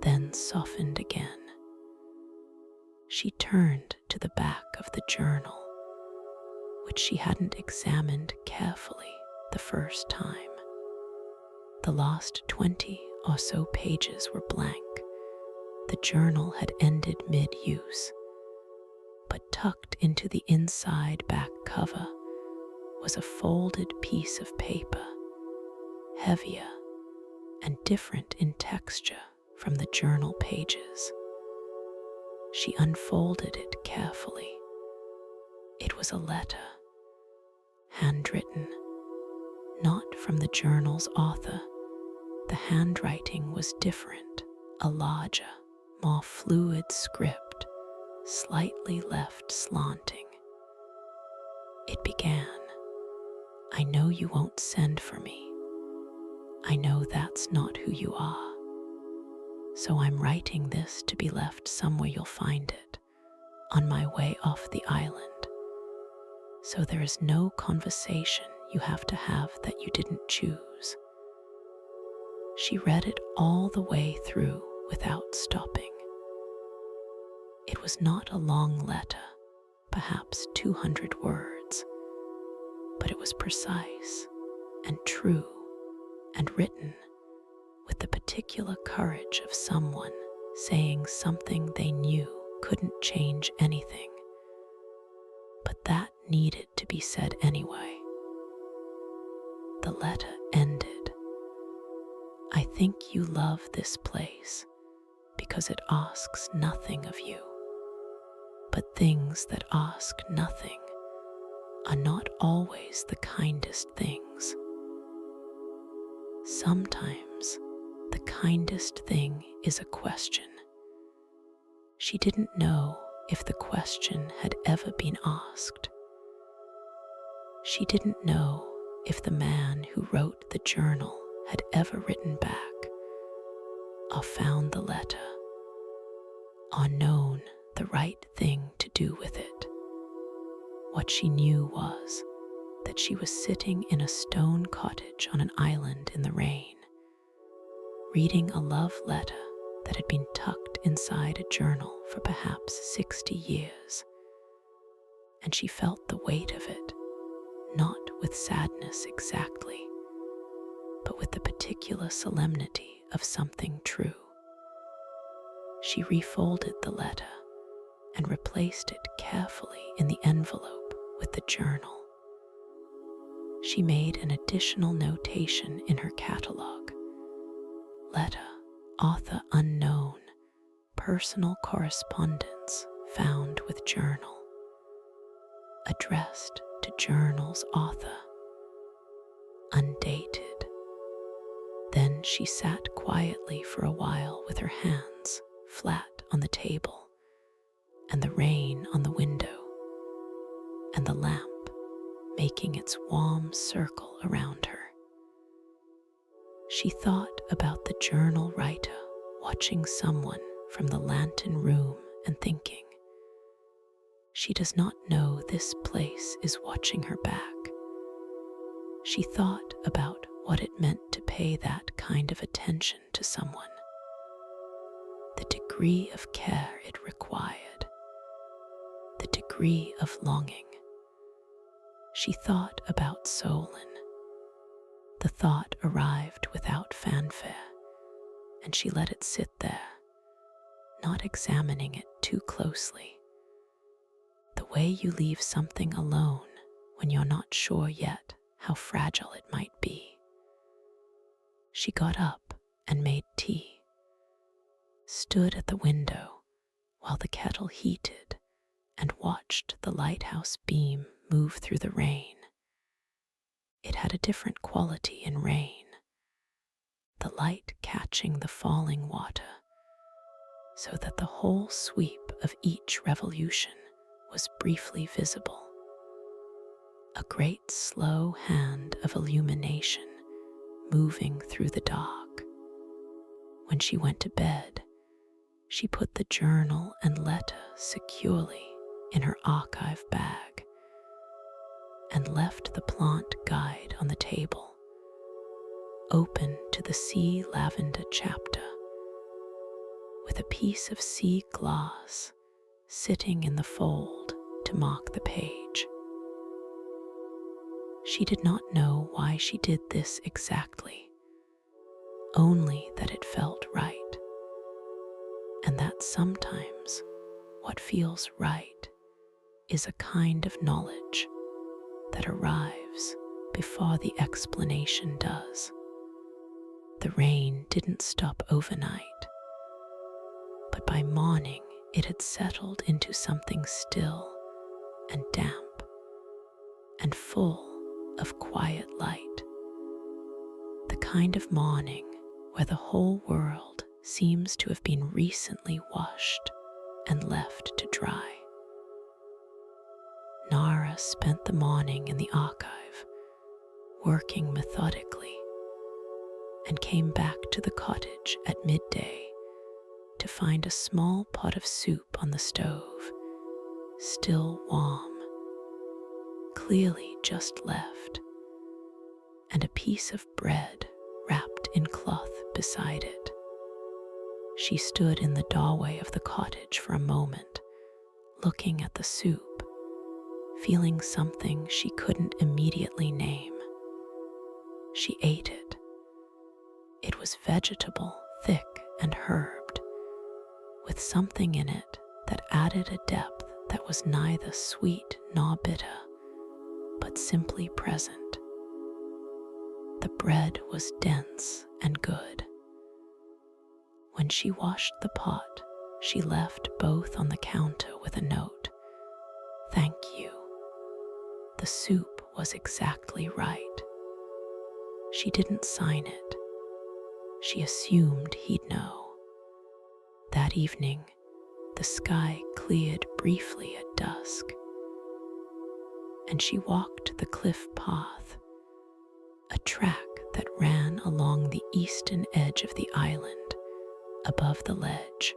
then softened again. She turned to the back of the journal, which she hadn't examined carefully the first time. The last 20 or so pages were blank. The journal had ended mid-use, but tucked into the inside back cover was a folded piece of paper, heavier and different in texture from the journal pages. She unfolded it carefully. It was a letter, handwritten, not from the journal's author. The handwriting was different, a larger, more fluid script, slightly left slanting. It began, "I know you won't send for me. I know that's not who you are. So I'm writing this to be left somewhere you'll find it, on my way off the island. So there is no conversation you have to have that you didn't choose." She read it all the way through without stopping. It was not a long letter, perhaps 200 words, but it was precise and true and written with the particular courage of someone saying something they knew couldn't change anything, but that needed to be said anyway. The letter ended, "I think you love this place because it asks nothing of you, but things that ask nothing are not always the kindest things. Sometimes the kindest thing is a question." She didn't know if the question had ever been asked. She didn't know if the man who wrote the journal had ever written back, or found the letter, or known the right thing to do with it. What she knew was that she was sitting in a stone cottage on an island in the rain, reading a love letter that had been tucked inside a journal for perhaps 60 years. and she felt the weight of it, not with sadness exactly, but with the particular solemnity of something true. She refolded the letter and replaced it carefully in the envelope with the journal. She made an additional notation in her catalogue: letter, author unknown, personal correspondence found with journal, addressed to journal's author, undated. Then she sat quietly for a while with her hands flat on the table and the rain on the window and the lamp making its warm circle around her. She thought about the journal writer watching someone from the lantern room and thinking, she does not know this place is watching her back. She thought about what it meant to pay that kind of attention to someone, the degree of care it required, the degree of longing. She thought about Solen. The thought arrived without fanfare, and she let it sit there, not examining it too closely. The way you leave something alone when you're not sure yet how fragile it might be. She got up and made tea, stood at the window while the kettle heated, and watched the lighthouse beam move through the rain. It had a different quality in rain, the light catching the falling water, so that the whole sweep of each revolution was briefly visible. A great slow hand of illumination moving through the dark. When she went to bed, she put the journal and letter securely in her archive bag and left the plant guide on the table, open to the sea lavender chapter, with a piece of sea glass sitting in the fold to mark the page. She did not know why she did this exactly, only that it felt right, and that sometimes what feels right is a kind of knowledge that arrives before the explanation does. The rain didn't stop overnight, but by morning it had settled into something still and damp and full of quiet light, the kind of morning where the whole world seems to have been recently washed and left to dry. Nara spent the morning in the archive, working methodically, and came back to the cottage at midday to find a small pot of soup on the stove, still warm, clearly just left, and a piece of bread wrapped in cloth beside it. She stood in the doorway of the cottage for a moment, looking at the soup, feeling something she couldn't immediately name. She ate it. It was vegetable, thick and herbed, with something in it that added a depth that was neither sweet nor bitter, but simply present. The bread was dense and good. When she washed the pot, she left both on the counter with a note. "Thank you." The soup was exactly right. She didn't sign it. She assumed he'd know. That evening, the sky cleared briefly at dusk, and she walked the cliff path, a track that ran along the eastern edge of the island, above the ledge,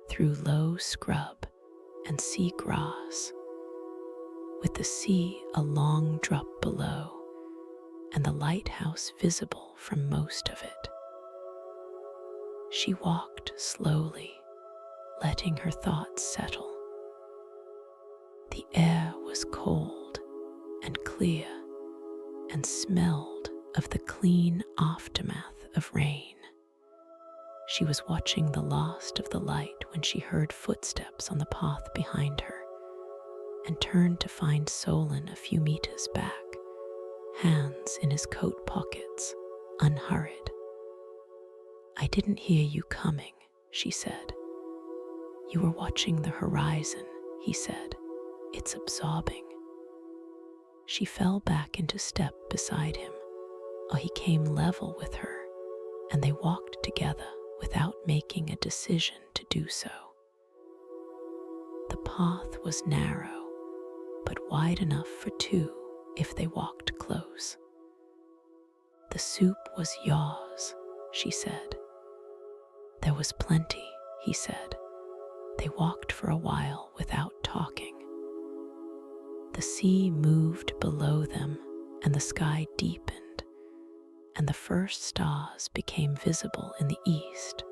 through low scrub and sea grass, with the sea a long drop below and the lighthouse visible from most of it. She walked slowly, letting her thoughts settle. The air was cold and clear and smelled of the clean aftermath of rain. She was watching the last of the light when she heard footsteps on the path behind her and turned to find Solen a few meters back, hands in his coat pockets, unhurried. "I didn't hear you coming," she said. "You were watching the horizon," he said. "It's absorbing." She fell back into step beside him, or he came level with her, and they walked together without making a decision to do so. The path was narrow, but wide enough for two if they walked close. "The soup was yours," she said. "There was plenty," he said. They walked for a while without talking. The sea moved below them, and the sky deepened, and the first stars became visible in the east,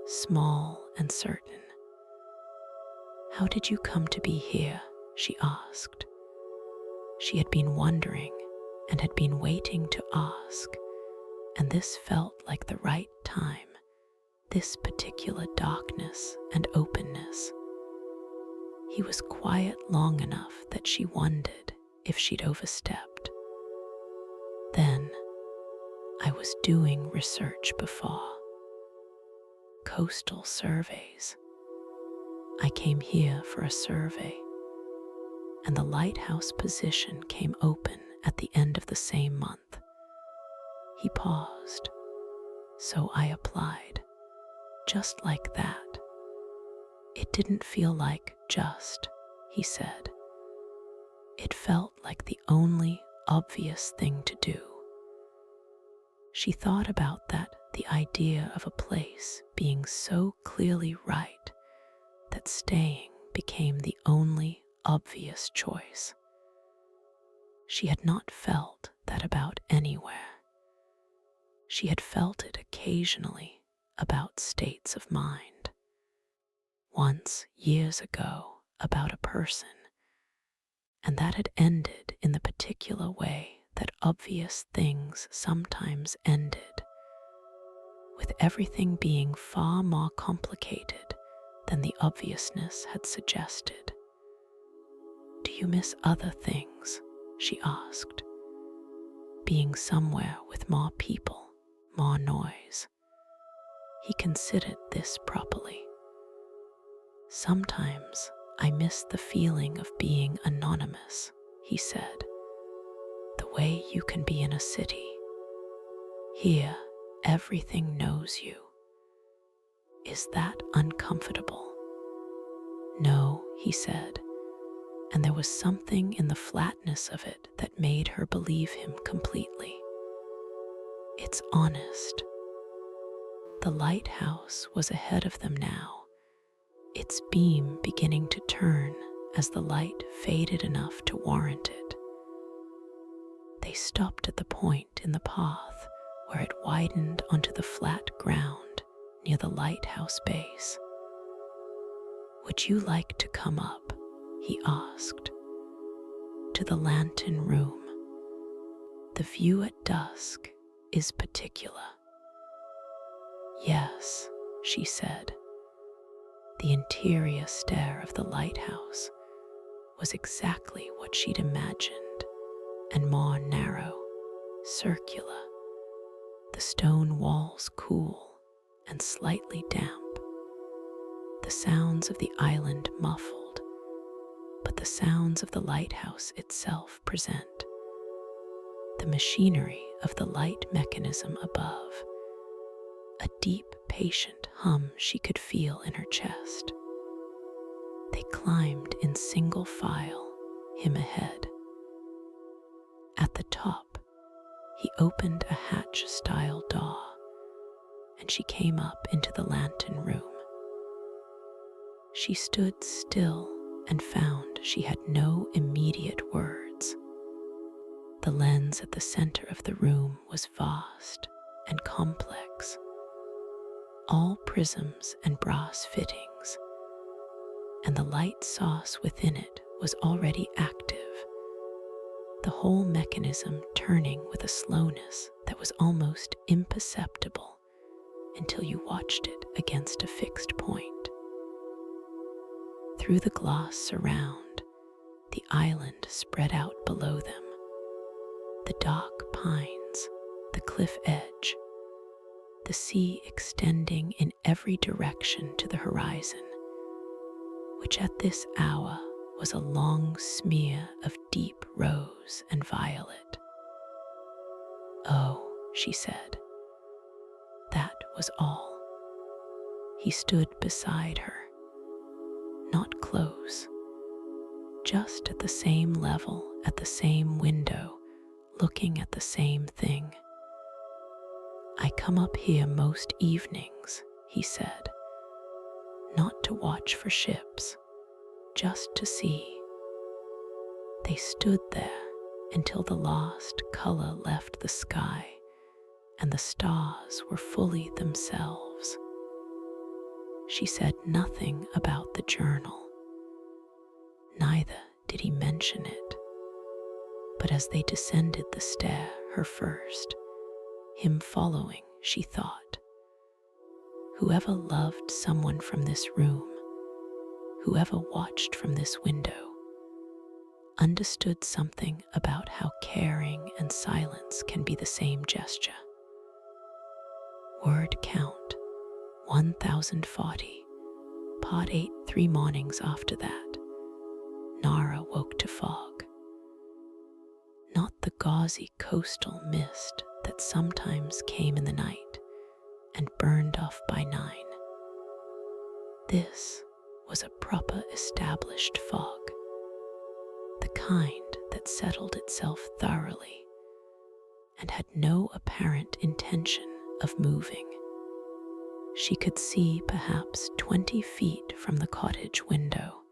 small and certain. "How did you come to be here?" she asked. She had been wondering and had been waiting to ask, and this felt like the right time, this particular darkness and openness. He was quiet long enough that she wondered if she'd overstepped. "Then, I was doing research before. Coastal surveys. I came here for a survey, and the lighthouse position came open at the end of the same month." He paused. "So I applied. Just like that. It didn't feel like just," he said. "It felt like the only obvious thing to do." She thought about that, the idea of a place being so clearly right that staying became the only obvious choice. She had not felt that about anywhere. She had felt it occasionally about states of mind. Once, years ago, about a person, and that had ended in the particular way that obvious things sometimes ended, with everything being far more complicated than the obviousness had suggested. "Do you miss other things?" she asked. "Being somewhere with more people, more noise." He considered this properly. "Sometimes I miss the feeling of being anonymous," he said. "The way you can be in a city. Here, everything knows you. Is that uncomfortable?" "No," he said, and there was something in the flatness of it that made her believe him completely. "It's honest." The lighthouse was ahead of them now, its beam beginning to turn as the light faded enough to warrant it. They stopped at the point in the path where it widened onto the flat ground near the lighthouse base. "Would you like to come up?" he asked. "To the lantern room. The view at dusk is particular." "Yes," she said. The interior stair of the lighthouse was exactly what she'd imagined, and more narrow, circular, the stone walls cool and slightly damp, the sounds of the island muffled, but the sounds of the lighthouse itself present, the machinery of the light mechanism above, a deep, patient hum she could feel in her chest. They climbed in single file, him ahead. At the top, he opened a hatch-style door, and she came up into the lantern room. She stood still and found she had no immediate words. The lens at the center of the room was vast and complex, all prisms and brass fittings, and the light source within it was already active, the whole mechanism turning with a slowness that was almost imperceptible until you watched it against a fixed point. Through the glass surround, the island spread out below them, the dark pines, the cliff edge, the sea extending in every direction to the horizon, which at this hour was a long smear of deep rose and violet. "Oh," she said. That was all. He stood beside her, not close, just at the same level, at the same window, looking at the same thing. "I come up here most evenings," he said, "not to watch for ships, just to see." They stood there until the last color left the sky and the stars were fully themselves. She said nothing about the journal. Neither did he mention it. But as they descended the stair, her first, him following, she thought, whoever loved someone from this room, whoever watched from this window, understood something about how caring and silence can be the same gesture. Word count 1040, part 8. 3 mornings after that, Nara woke to fog. Not the gauzy coastal mist that sometimes came in the night and burned off by 9. This was a proper established fog, the kind that settled itself thoroughly and had no apparent intention of moving. She could see perhaps 20 feet from the cottage window.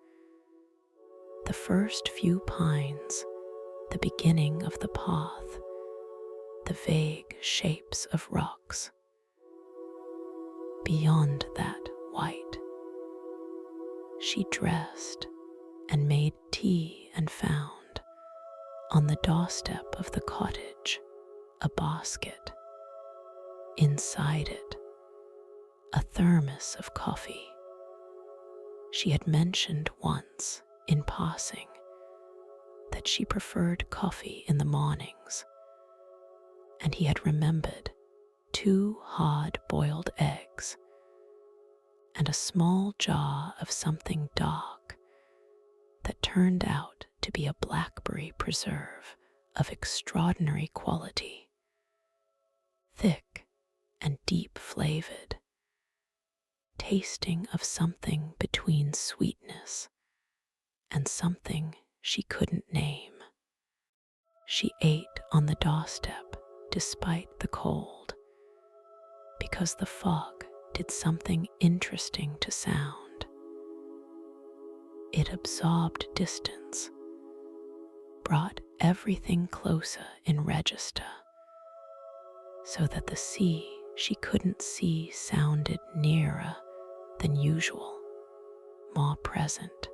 The first few pines, the beginning of the path, the vague shapes of rocks. Beyond that, white. She dressed and made tea and found, on the doorstep of the cottage, a basket. Inside it, a thermos of coffee. She had mentioned once, in passing, that she preferred coffee in the mornings, and he had remembered 2 hard-boiled eggs and a small jar of something dark that turned out to be a blackberry preserve of extraordinary quality, thick and deep-flavored, tasting of something between sweetness and something she couldn't name. She ate on the doorstep despite the cold, because the fog did something interesting to sound. It absorbed distance, brought everything closer in register, so that the sea she couldn't see sounded nearer than usual, more present.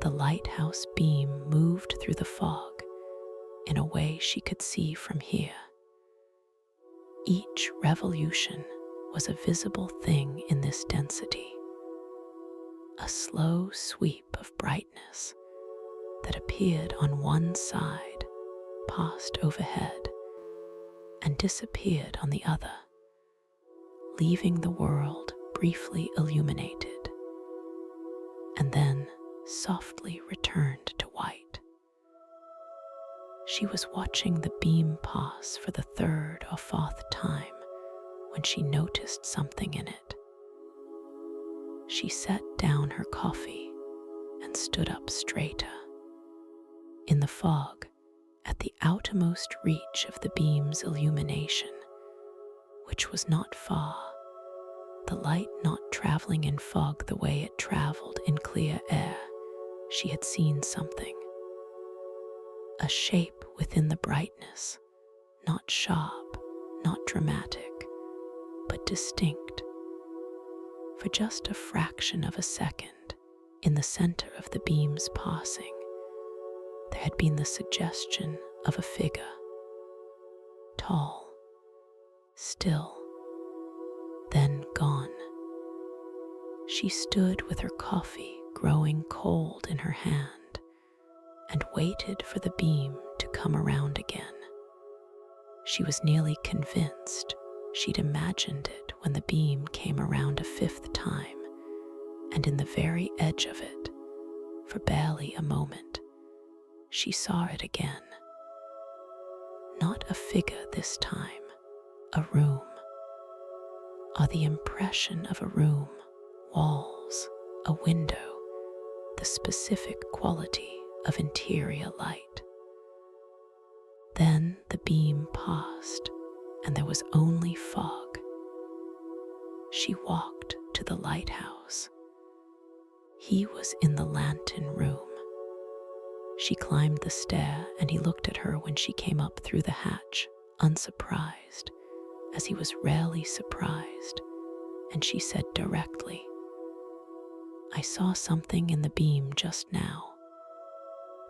The lighthouse beam moved through the fog in a way she could see from here. Each revolution was a visible thing in this density, a slow sweep of brightness that appeared on one side, passed overhead, and disappeared on the other, leaving the world briefly illuminated, and then softly returned to white. She was watching the beam pass for the 3rd or 4th time when she noticed something in it. She set down her coffee and stood up straighter. In the fog, at the outermost reach of the beam's illumination, which was not far, the light not traveling in fog the way it traveled in clear air, she had seen something. A shape within the brightness, not sharp, not dramatic, but distinct. For just a fraction of a second, In the center of the beam's passing, there had been the suggestion of a figure, tall, still, then gone. She stood with her coffee growing cold in her hand and waited for the beam to come around again. She was nearly convinced she'd imagined it when the beam came around a fifth time, and in the very edge of it, for barely a moment, she saw it again. Not a figure this time, a room, or the impression of a room, walls, a window, the specific quality of interior light. Then the beam passed, and there was only fog. She walked to the lighthouse. He was in the lantern room. She climbed the stair, and he looked at her when she came up through the hatch, unsurprised, as he was rarely surprised, and she said directly, "I saw something in the beam just now."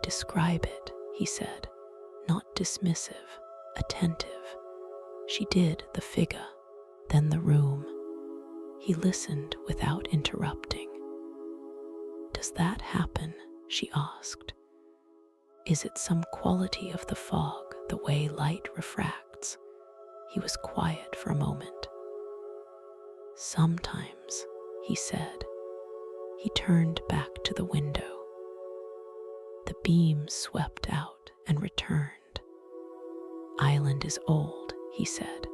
"Describe it," he said, not dismissive, attentive. She did the figure, then the room. He listened without interrupting. "Does that happen?" she asked. "Is it some quality of the fog, the way light refracts?" He was quiet for a moment. "Sometimes," he said. He turned back to the window. The beam swept out and returned. "Island is old," he said.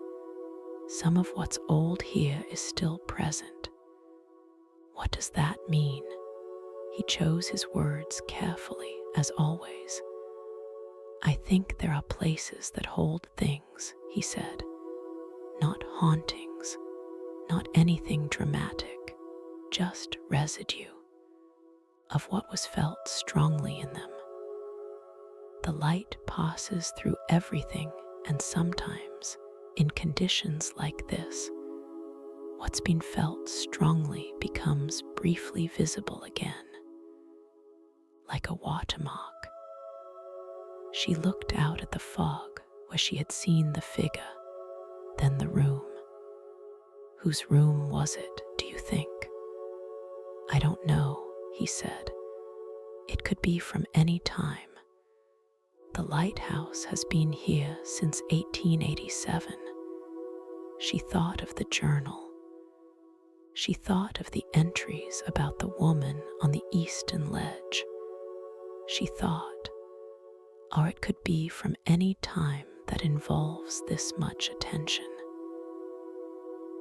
"Some of what's old here is still present." "What does that mean?" He chose his words carefully, as always. "I think there are places that hold things," he said. "Not hauntings, not anything dramatic, just residue of what was felt strongly in them. The light passes through everything, and sometimes, in conditions like this, what's been felt strongly becomes briefly visible again, like a watermark." She looked out at the fog where she had seen the figure, then the room. "Whose room was it, do you think?" "I don't know," he said. "It could be from any time. The lighthouse has been here since 1887. She thought of the journal. She thought of the entries about the woman on the eastern ledge. She thought, or it could be from any time that involves this much attention."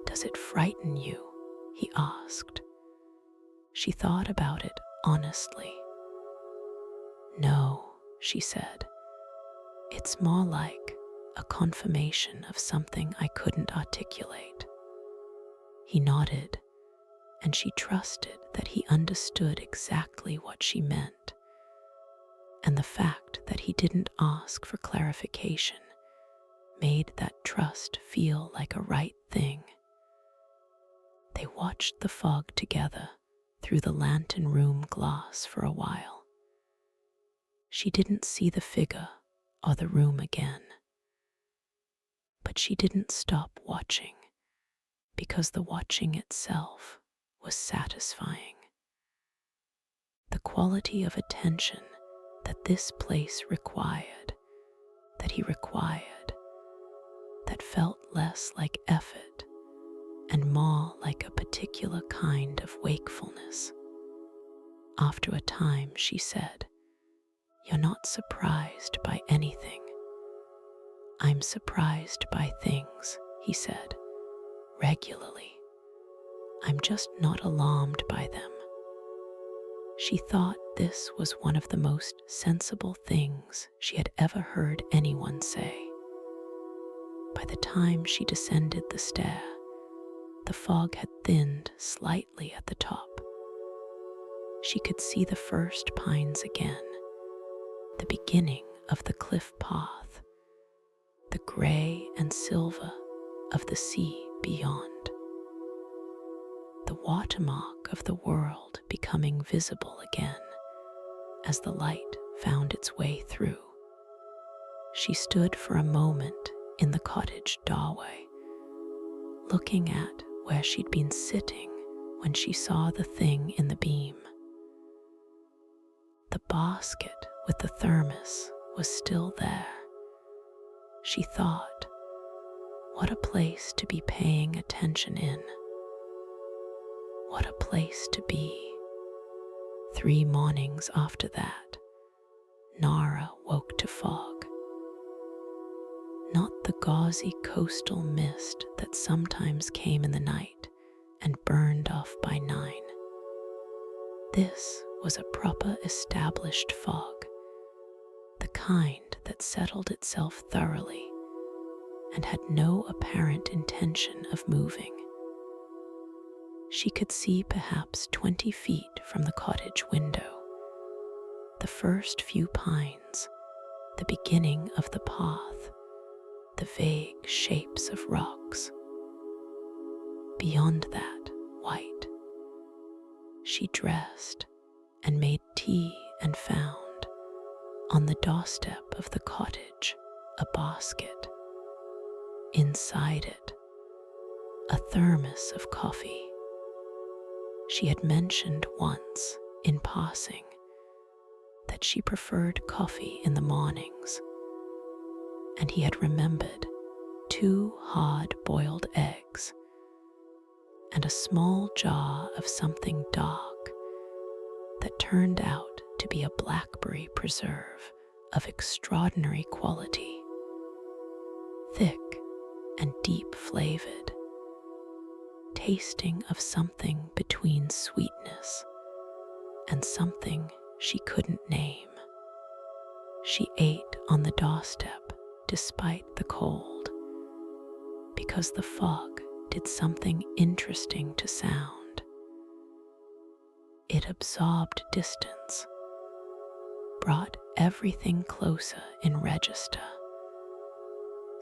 "Does it frighten you?" he asked. She thought about it honestly. "No," she said. "It's more like a confirmation of something I couldn't articulate." He nodded, and she trusted that he understood exactly what she meant, and the fact that he didn't ask for clarification made that trust feel like a right thing. They watched the fog together through the lantern room glass for a while. She didn't see the figure or the room again, but she didn't stop watching because the watching itself was satisfying. The quality of attention that this place required, that he required, that felt less like effort and more like a particular kind of wakefulness. After a time, she said, "You're not surprised by anything." "I'm surprised by things," he said, "regularly. I'm just not alarmed by them." She thought this was one of the most sensible things she had ever heard anyone say. By the time she descended the stair, the fog had thinned slightly at the top. She could see the first pines again, the beginning of the cliff path, the gray and silver of the sea beyond. The watermark of the world becoming visible again as the light found its way through. She stood for a moment in the cottage doorway, looking at where she'd been sitting when she saw the thing in the beam. The basket with the thermos was still there. She thought, what a place to be paying attention in. What a place to be. 3 mornings after that, Nara woke to fog. Not the gauzy coastal mist that sometimes came in the night and burned off by 9. This was a proper established fog, the kind that settled itself thoroughly and had no apparent intention of moving. She could see perhaps 20 feet from the cottage window, the first few pines, the beginning of the path, the vague shapes of rocks. Beyond that, white. She dressed and made tea and found, on the doorstep of the cottage, a basket. Inside it, a thermos of coffee. She had mentioned once, in passing, that she preferred coffee in the mornings, and he had remembered 2 hard-boiled eggs and a small jar of something dark that turned out to be a blackberry preserve of extraordinary quality, thick and deep-flavored, tasting of something between sweetness and something she couldn't name. She ate on the doorstep despite the cold, because the fog did something interesting to sound. It absorbed distance, brought everything closer in register,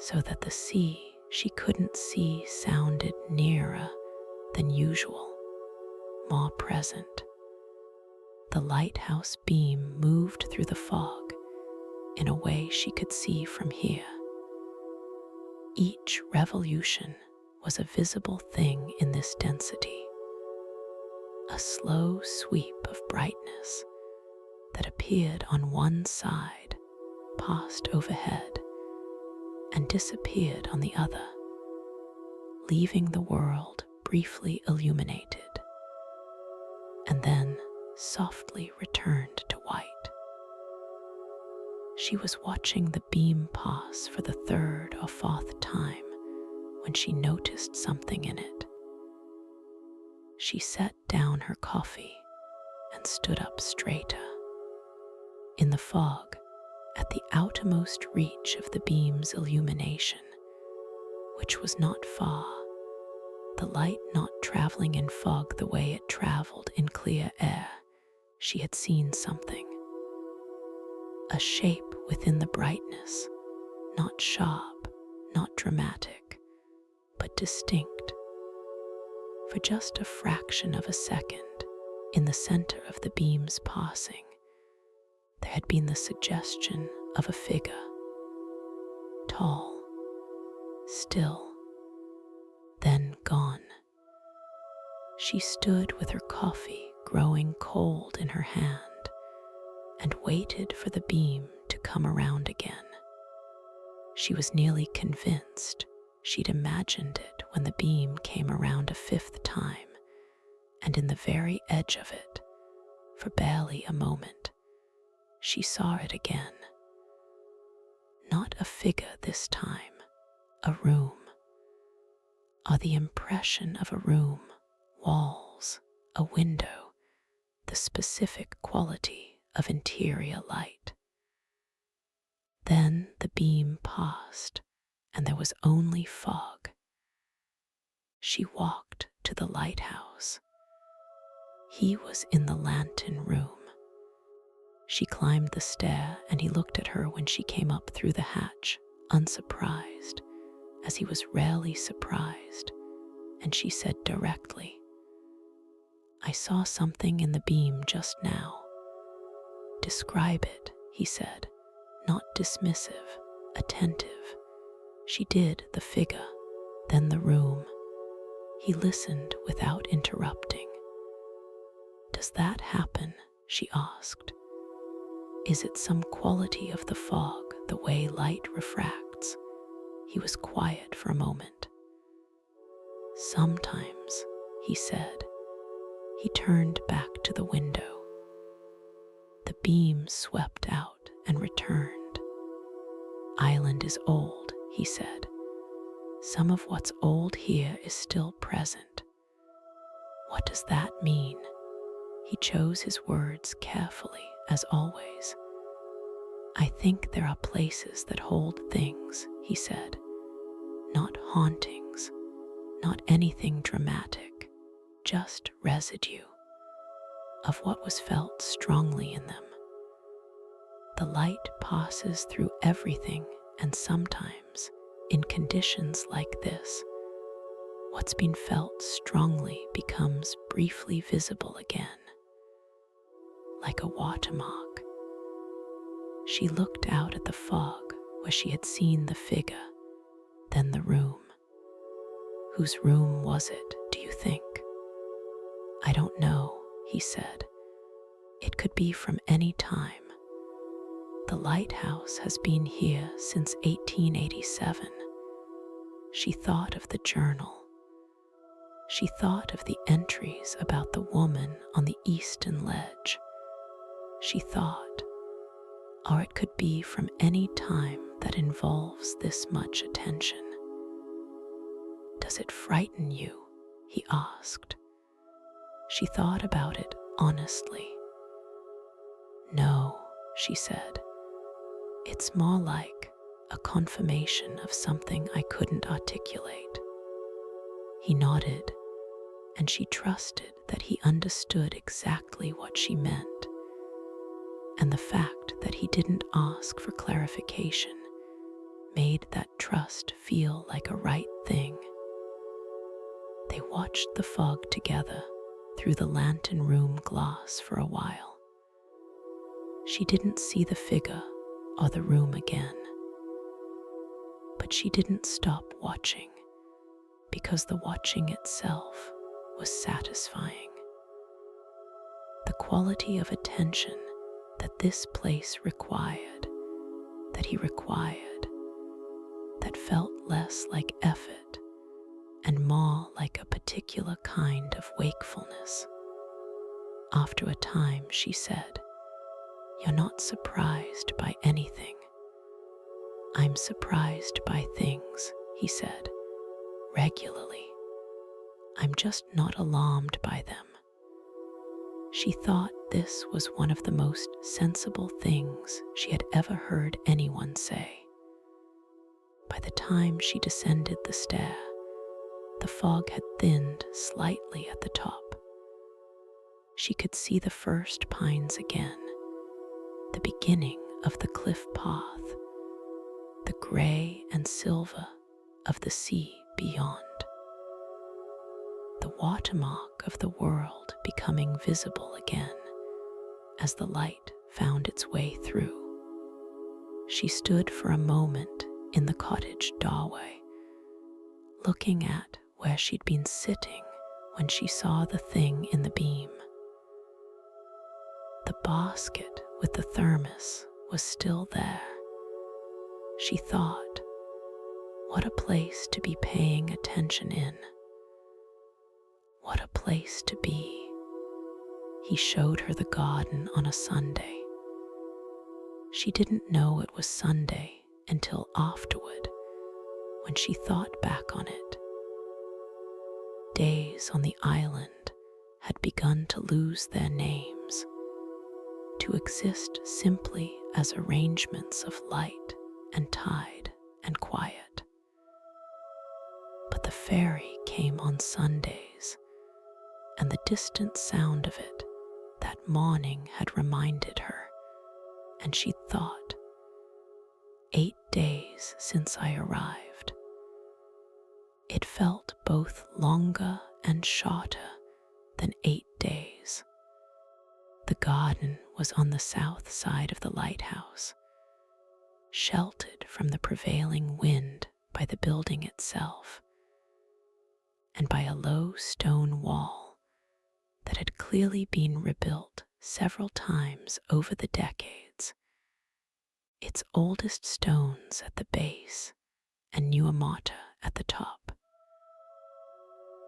so that the sea she couldn't see sounded nearer than usual, more present. The lighthouse beam moved through the fog in a way she could see from here. Each revolution was a visible thing in this density, a slow sweep of brightness that appeared on one side, passed overhead, and disappeared on the other, leaving the world briefly illuminated, and then softly returned to white. She was watching the beam pass for the 3rd or 4th time when she noticed something in it. She set down her coffee and stood up straighter. In the fog, at the outermost reach of the beam's illumination, which was not far, the light not traveling in fog the way it traveled in clear air, she had seen something. A shape within the brightness, not sharp, not dramatic, but distinct. For just a fraction of a second, in the center of the beam's passing, there had been the suggestion of a figure, tall, still, then gone. She stood with her coffee growing cold in her hand and waited for the beam to come around again. She was nearly convinced she'd imagined it when the beam came around a 5th time, and in the very edge of it, for barely a moment, she saw it again. Not a figure this time, a room, or the impression of a room, walls, a window, the specific quality of interior light. Then the beam passed, and there was only fog. She walked to the lighthouse. He was in the lantern room. She climbed the stair, and he looked at her when she came up through the hatch, unsurprised, as he was rarely surprised, and she said directly, I saw something in the beam just now. Describe it, he said, not dismissive, attentive. She did the figure, then the room. He listened without interrupting. Does that happen? She asked. Is it some quality of the fog, the way light refracts? He was quiet for a moment. Sometimes, he said. He turned back to the window. The beam swept out and returned. Island is old, he said. Some of what's old here is still present. What does that mean? He chose his words carefully, as always. I think there are places that hold things, he said. Not hauntings, not anything dramatic, just residue of what was felt strongly in them. The light passes through everything, and sometimes, in conditions like this, what's been felt strongly becomes briefly visible again, like a watermark. She looked out at the fog where she had seen the figure, then the room. Whose room was it, do you think? I don't know, he said. It could be from any time. The lighthouse has been here since 1887. She thought of the journal. She thought of the entries about the woman on the eastern ledge. She thought, or it could be from any time that involves this much attention. Does it frighten you? He asked. She thought about it honestly. No, she said. It's more like a confirmation of something I couldn't articulate. He nodded, and she trusted that he understood exactly what she meant. And the fact that he didn't ask for clarification made that trust feel like a right thing. They watched the fog together through the lantern room glass for a while. She didn't see the figure or the room again. But she didn't stop watching, because the watching itself was satisfying. The quality of attention that this place required, that he required, that felt less like effort and more like a particular kind of wakefulness. After a time, she said, "You're not surprised by anything." "I'm surprised by things," he said, "regularly. I'm just not alarmed by them." She thought this was one of the most sensible things she had ever heard anyone say. By the time she descended the stair, the fog had thinned slightly at the top. She could see the first pines again, the beginning of the cliff path, the gray and silver of the sea beyond. The watermark of the world becoming visible again as the light found its way through. She stood for a moment in the cottage doorway, looking at where she'd been sitting when she saw the thing in the beam. The basket with the thermos was still there. She thought, what a place to be paying attention in. What a place to be. He showed her the garden on a Sunday. She didn't know it was Sunday until afterward, when she thought back on it. Days on the island had begun to lose their names, to exist simply as arrangements of light and tide and quiet. But the ferry came on Sundays, and the distant sound of it that morning had reminded her, and she thought, 8 days since I arrived. It felt both longer and shorter than 8 days. The garden was on the south side of the lighthouse, sheltered from the prevailing wind by the building itself and by a low stone wall that had clearly been rebuilt several times over the decades, its oldest stones at the base and newer mortar at the top.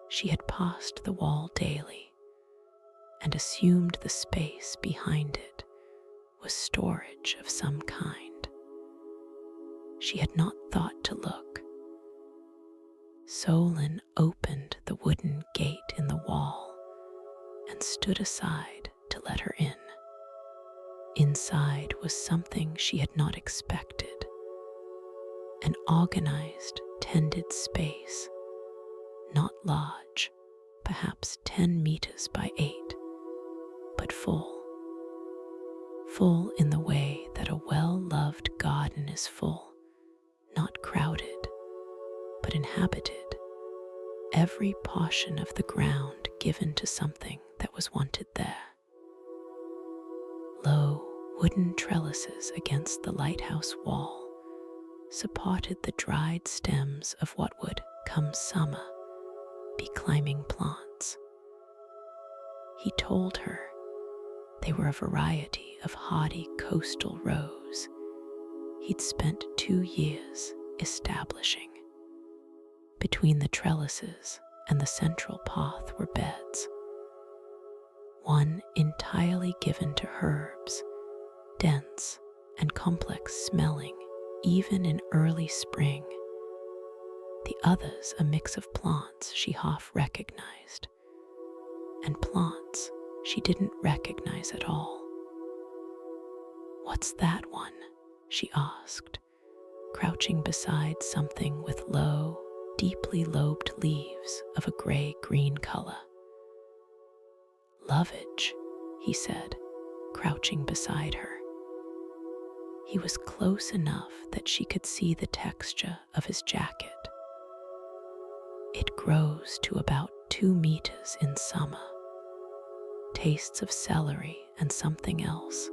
She had passed the wall daily and assumed the space behind it was storage of some kind. She had not thought to look. Solen opened the wooden gate in the wall and stood aside to let her in. Inside was something she had not expected, an organized, tended space, not large, perhaps 10 meters by 8, but full in the way that a well-loved garden is full, not crowded, but inhabited, every portion of the ground given to something that was wanted there. Low wooden trellises against the lighthouse wall supported the dried stems of what would, come summer, be climbing plants. He told her they were a variety of hardy coastal rose he'd spent 2 years establishing. Between the trellises and the central path were beds, one entirely given to herbs, dense and complex smelling even in early spring, the others a mix of plants she half recognized, and plants she didn't recognize at all. "What's that one?" she asked, crouching beside something with low, deeply lobed leaves of a gray-green color. "Lovage," he said, crouching beside her. He was close enough that she could see the texture of his jacket. "It grows to about 2 meters in summer. Tastes of celery and something else,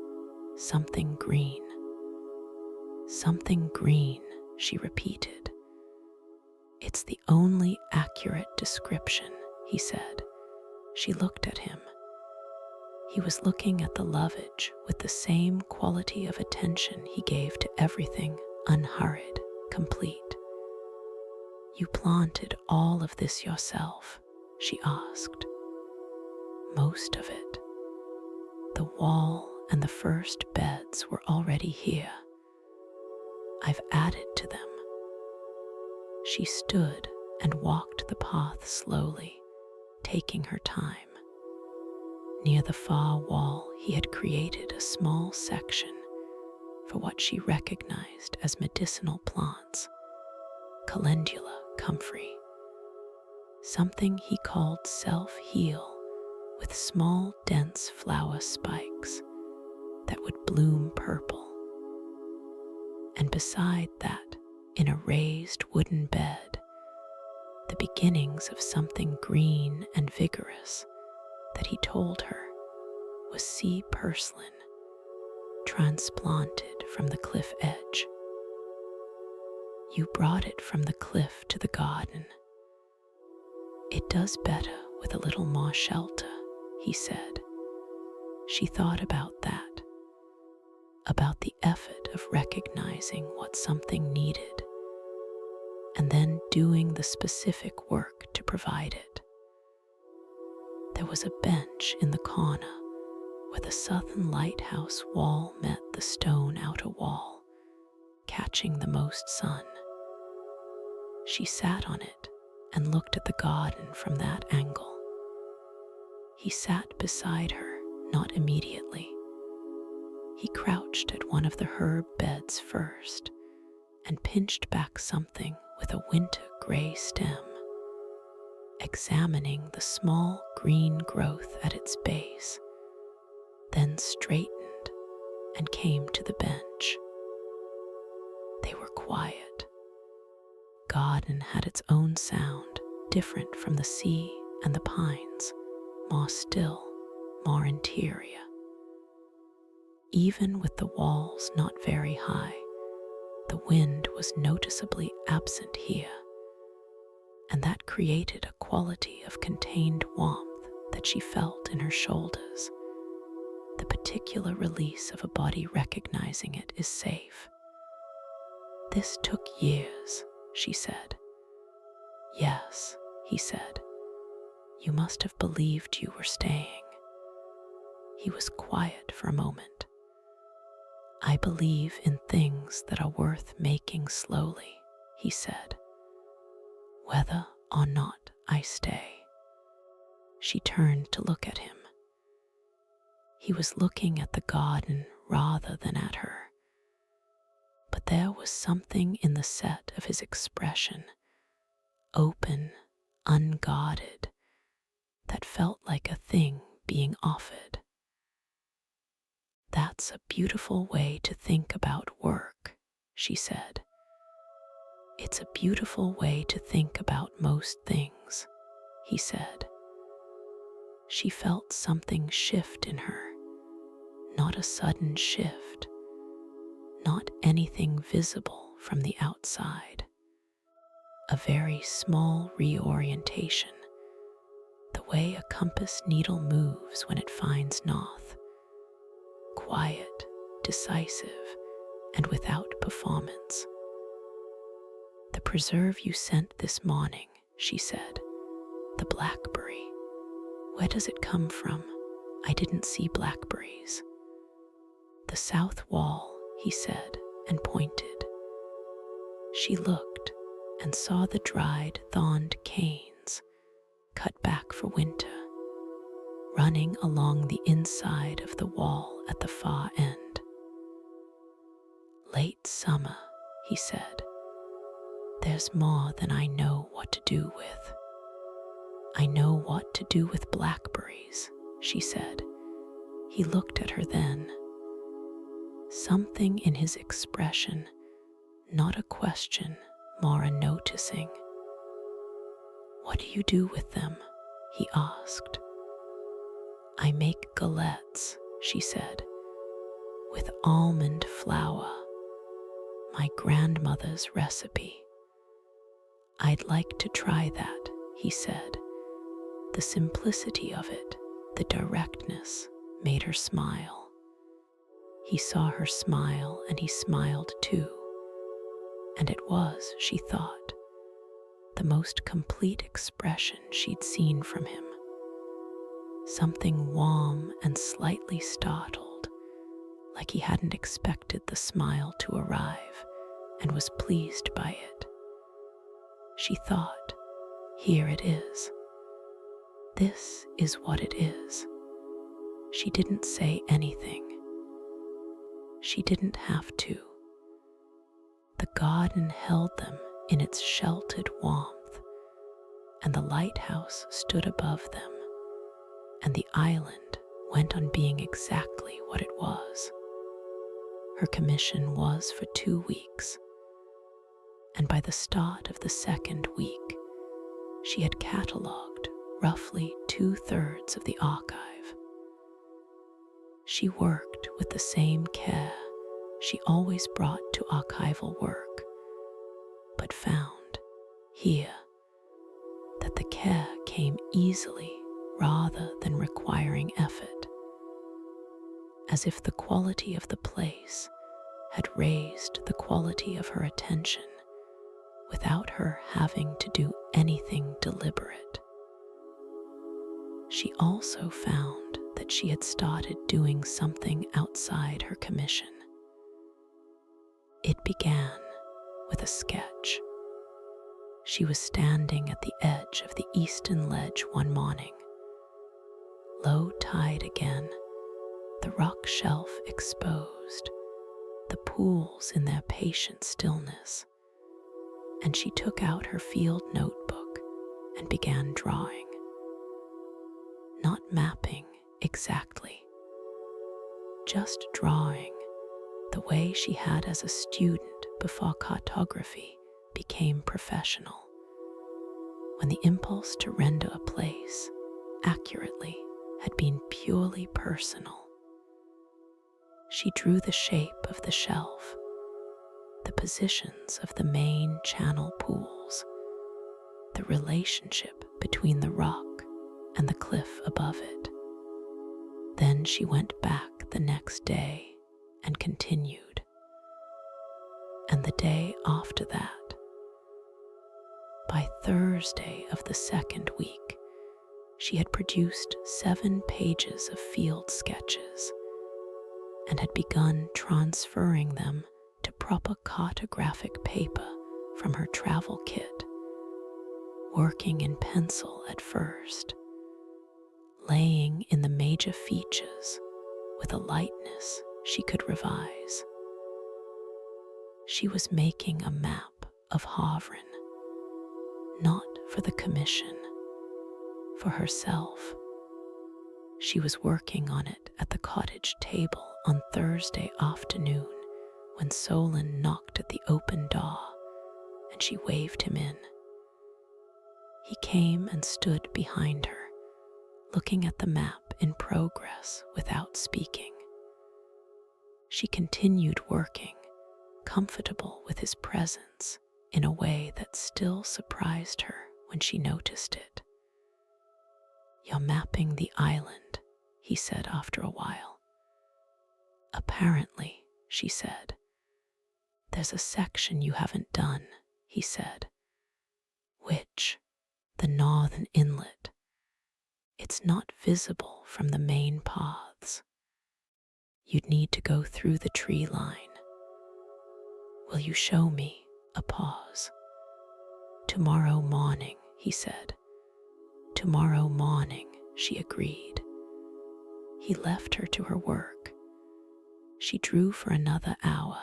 something green." "Something green," she repeated. "It's the only accurate description," he said. She looked at him. He was looking at the lovage with the same quality of attention he gave to everything unhurried, complete. "You planted all of this yourself?" she asked. "Most of it. The wall and the first beds were already here. I've added to them." She stood and walked the path slowly, taking her time. Near the far wall, he had created a small section for what she recognized as medicinal plants, calendula comfrey, something he called self-heal, with small, dense flower spikes that would bloom purple. And beside that, in a raised wooden bed, the beginnings of something green and vigorous that he told her was sea purslane, transplanted from the cliff edge. "You brought it from the cliff to the garden. It does better with a little more shelter," he said. She thought about that, about the effort of recognizing what something needed, and then doing the specific work to provide it. There was a bench in the corner where the southern lighthouse wall met the stone outer wall, catching the most sun. She sat on it and looked at the garden from that angle. He sat beside her, not immediately. He crouched at one of the herb beds first and pinched back something with a winter gray stem, examining the small green growth at its base, then straightened and came to the bench. They were quiet. Garden had its own sound, different from the sea and the pines, more still, more interior. Even with the walls not very high, the wind was noticeably absent here, and that created a quality of contained warmth that she felt in her shoulders. The particular release of a body recognizing it is safe. This took years, she said. Yes, he said. You must have believed you were staying. He was quiet for a moment. I believe in things that are worth making slowly, he said. Whether or not I stay. She turned to look at him. He was looking at the garden rather than at her. But there was something in the set of his expression, open, unguarded, that felt like a thing being offered. That's a beautiful way to think about work, she said. It's a beautiful way to think about most things, he said. She felt something shift in her, not a sudden shift, not anything visible from the outside. A very small reorientation, the way a compass needle moves when it finds north. Quiet, decisive, and without performance. The preserve you sent this morning, she said. The blackberry. Where does it come from? I didn't see blackberries. The south wall, he said, and pointed. She looked and saw the dried, thorned canes, cut back for winter, running along the inside of the wall at the far end. Late summer, he said. There's more than I know what to do with. I know what to do with blackberries, she said. He looked at her then. Something in his expression, not a question, more a noticing. What do you do with them? He asked. I make galettes, she said, with almond flour, my grandmother's recipe. I'd like to try that, he said. The simplicity of it, the directness, made her smile. He saw her smile and he smiled too. And it was, she thought, the most complete expression she'd seen from him. Something warm and slightly startled, like he hadn't expected the smile to arrive and was pleased by it. She thought, here it is. This is what it is. She didn't say anything. She didn't have to. The garden held them in its sheltered warmth, and the lighthouse stood above them, and the island went on being exactly what it was. Her commission was for 2 weeks, and by the start of the second week, she had catalogued roughly 2/3 of the archive. She worked with the same care she always brought to archival work, but found here that the care came easily rather than requiring effort, as if the quality of the place had raised the quality of her attention without her having to do anything deliberate. She also found that she had started doing something outside her commission. It began with a sketch. She was standing at the edge of the eastern ledge one morning. Low tide again, the rock shelf exposed, the pools in their patient stillness, and she took out her field notebook and began drawing. Not mapping exactly, just drawing the way she had as a student before cartography became professional, when the impulse to render a place, accurately had been purely personal. She drew the shape of the shelf, the positions of the main channel pools, the relationship between the rock and the cliff above it. Then she went back the next day and continued, and the day after that. By Thursday of the second week, she had produced 7 pages of field sketches and had begun transferring them to proper cartographic paper from her travel kit, working in pencil at first, laying in the major features with a lightness she could revise. She was making a map of Halvren, not for the commission, for herself. She was working on it at the cottage table on Thursday afternoon when Solen knocked at the open door and she waved him in. He came and stood behind her, looking at the map in progress without speaking. She continued working, comfortable with his presence in a way that still surprised her when she noticed it. "You're mapping the island," he said after a while. "Apparently," she said. "There's a section you haven't done," he said. "Which? The northern inlet. It's not visible from the main paths. You'd need to go through the tree line. Will you show me?" A pause. "Tomorrow morning," he said. "Tomorrow morning," she agreed. He left her to her work. She drew for another hour,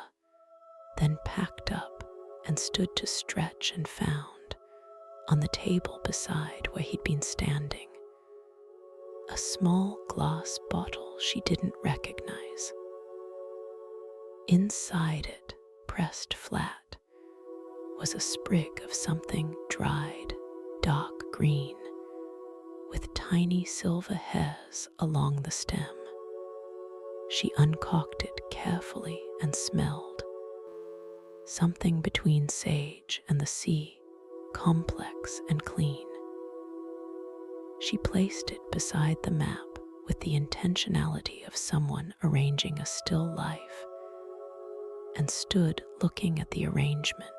then packed up and stood to stretch and found, on the table beside where he'd been standing, a small glass bottle she didn't recognize. Inside it, pressed flat, was a sprig of something dried, dark green, with tiny silver hairs along the stem. She uncorked it carefully and smelled. Something between sage and the sea, complex and clean. She placed it beside the map with the intentionality of someone arranging a still life, and stood looking at the arrangement,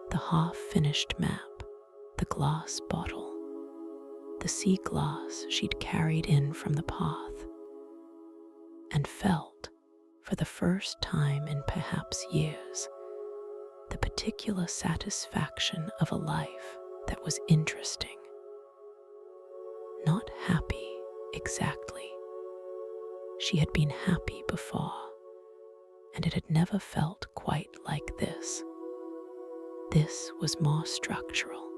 the half-finished map, the glass bottle, the sea glass she'd carried in from the path, and felt, for the first time in perhaps years, the particular satisfaction of a life that was interesting. Not happy, exactly. She had been happy before, and it had never felt quite like this. This was more structural,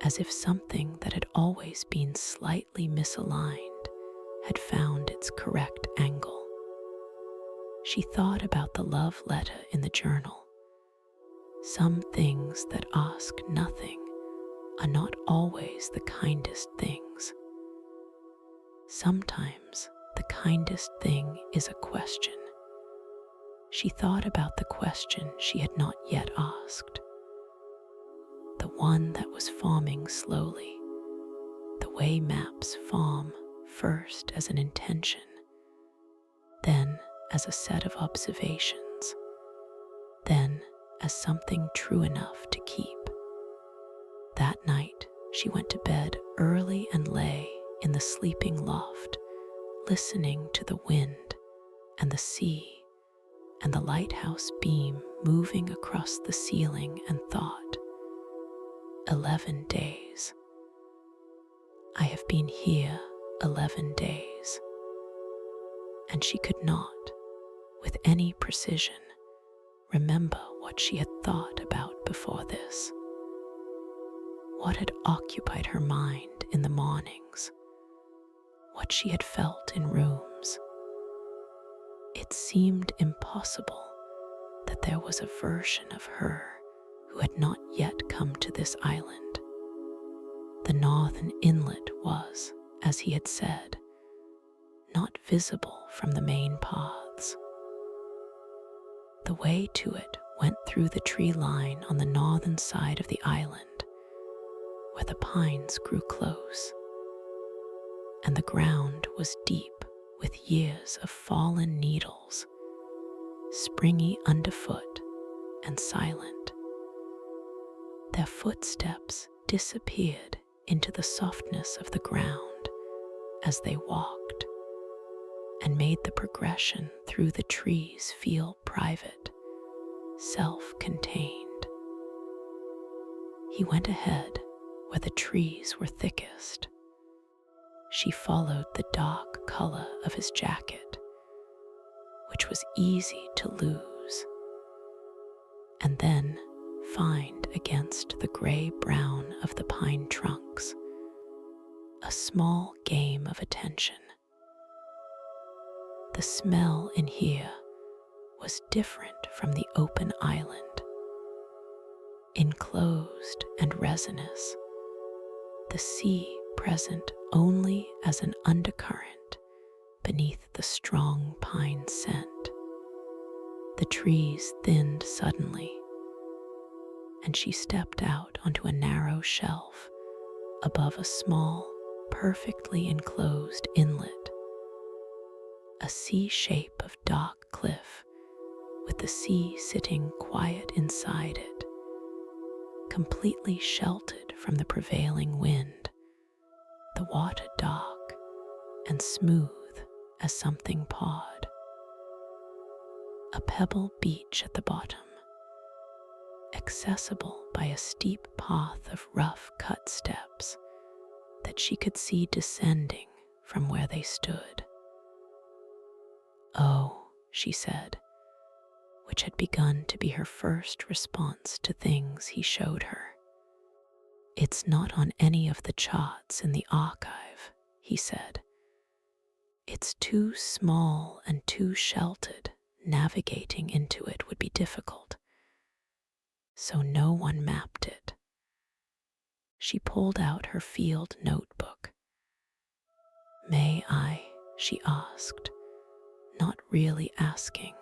as if something that had always been slightly misaligned had found its correct angle. She thought about the love letter in the journal. Some things that ask nothing are not always the kindest things. Sometimes the kindest thing is a question. She thought about the question she had not yet asked, the one that was forming slowly, the way maps form first as an intention, then as a set of observations, then as something true enough to keep. That night, she went to bed early and lay in the sleeping loft, listening to the wind and the sea and the lighthouse beam moving across the ceiling, and thought, 11 days. I have been here 11 days. And she could not, with any precision, remember what she had thought about before this. What had occupied her mind in the mornings, what she had felt in rooms. It seemed impossible that there was a version of her who had not yet come to this island, The northern inlet was, as he had said, not visible from the main paths. The way to it went through the tree line on the northern side of the island, where the pines grew close, and the ground was deep with years of fallen needles, springy underfoot and silent. Their footsteps disappeared into the softness of the ground as they walked, and made the progression through the trees feel private, self-contained. He went ahead where the trees were thickest. She followed the dark color of his jacket, which was easy to lose, and then find against the gray-brown of the pine trunks a small game of attention. The smell in here was different from the open island. Enclosed and resinous, the sea present only as an undercurrent beneath the strong pine scent. The trees thinned suddenly, and she stepped out onto a narrow shelf above a small, perfectly enclosed inlet, a C shape of dark cliff with the sea sitting quiet inside it, completely sheltered from the prevailing wind, the water dark and smooth as something pawed. A pebble beach at the bottom, accessible by a steep path of rough-cut steps that she could see descending from where they stood. "Oh," she said, which had begun to be her first response to things he showed her. "It's not on any of the charts in the archive," he said. "It's too small and too sheltered. Navigating into it would be difficult. So no one mapped it." She pulled out her field notebook. "May I?" she asked, not really asking,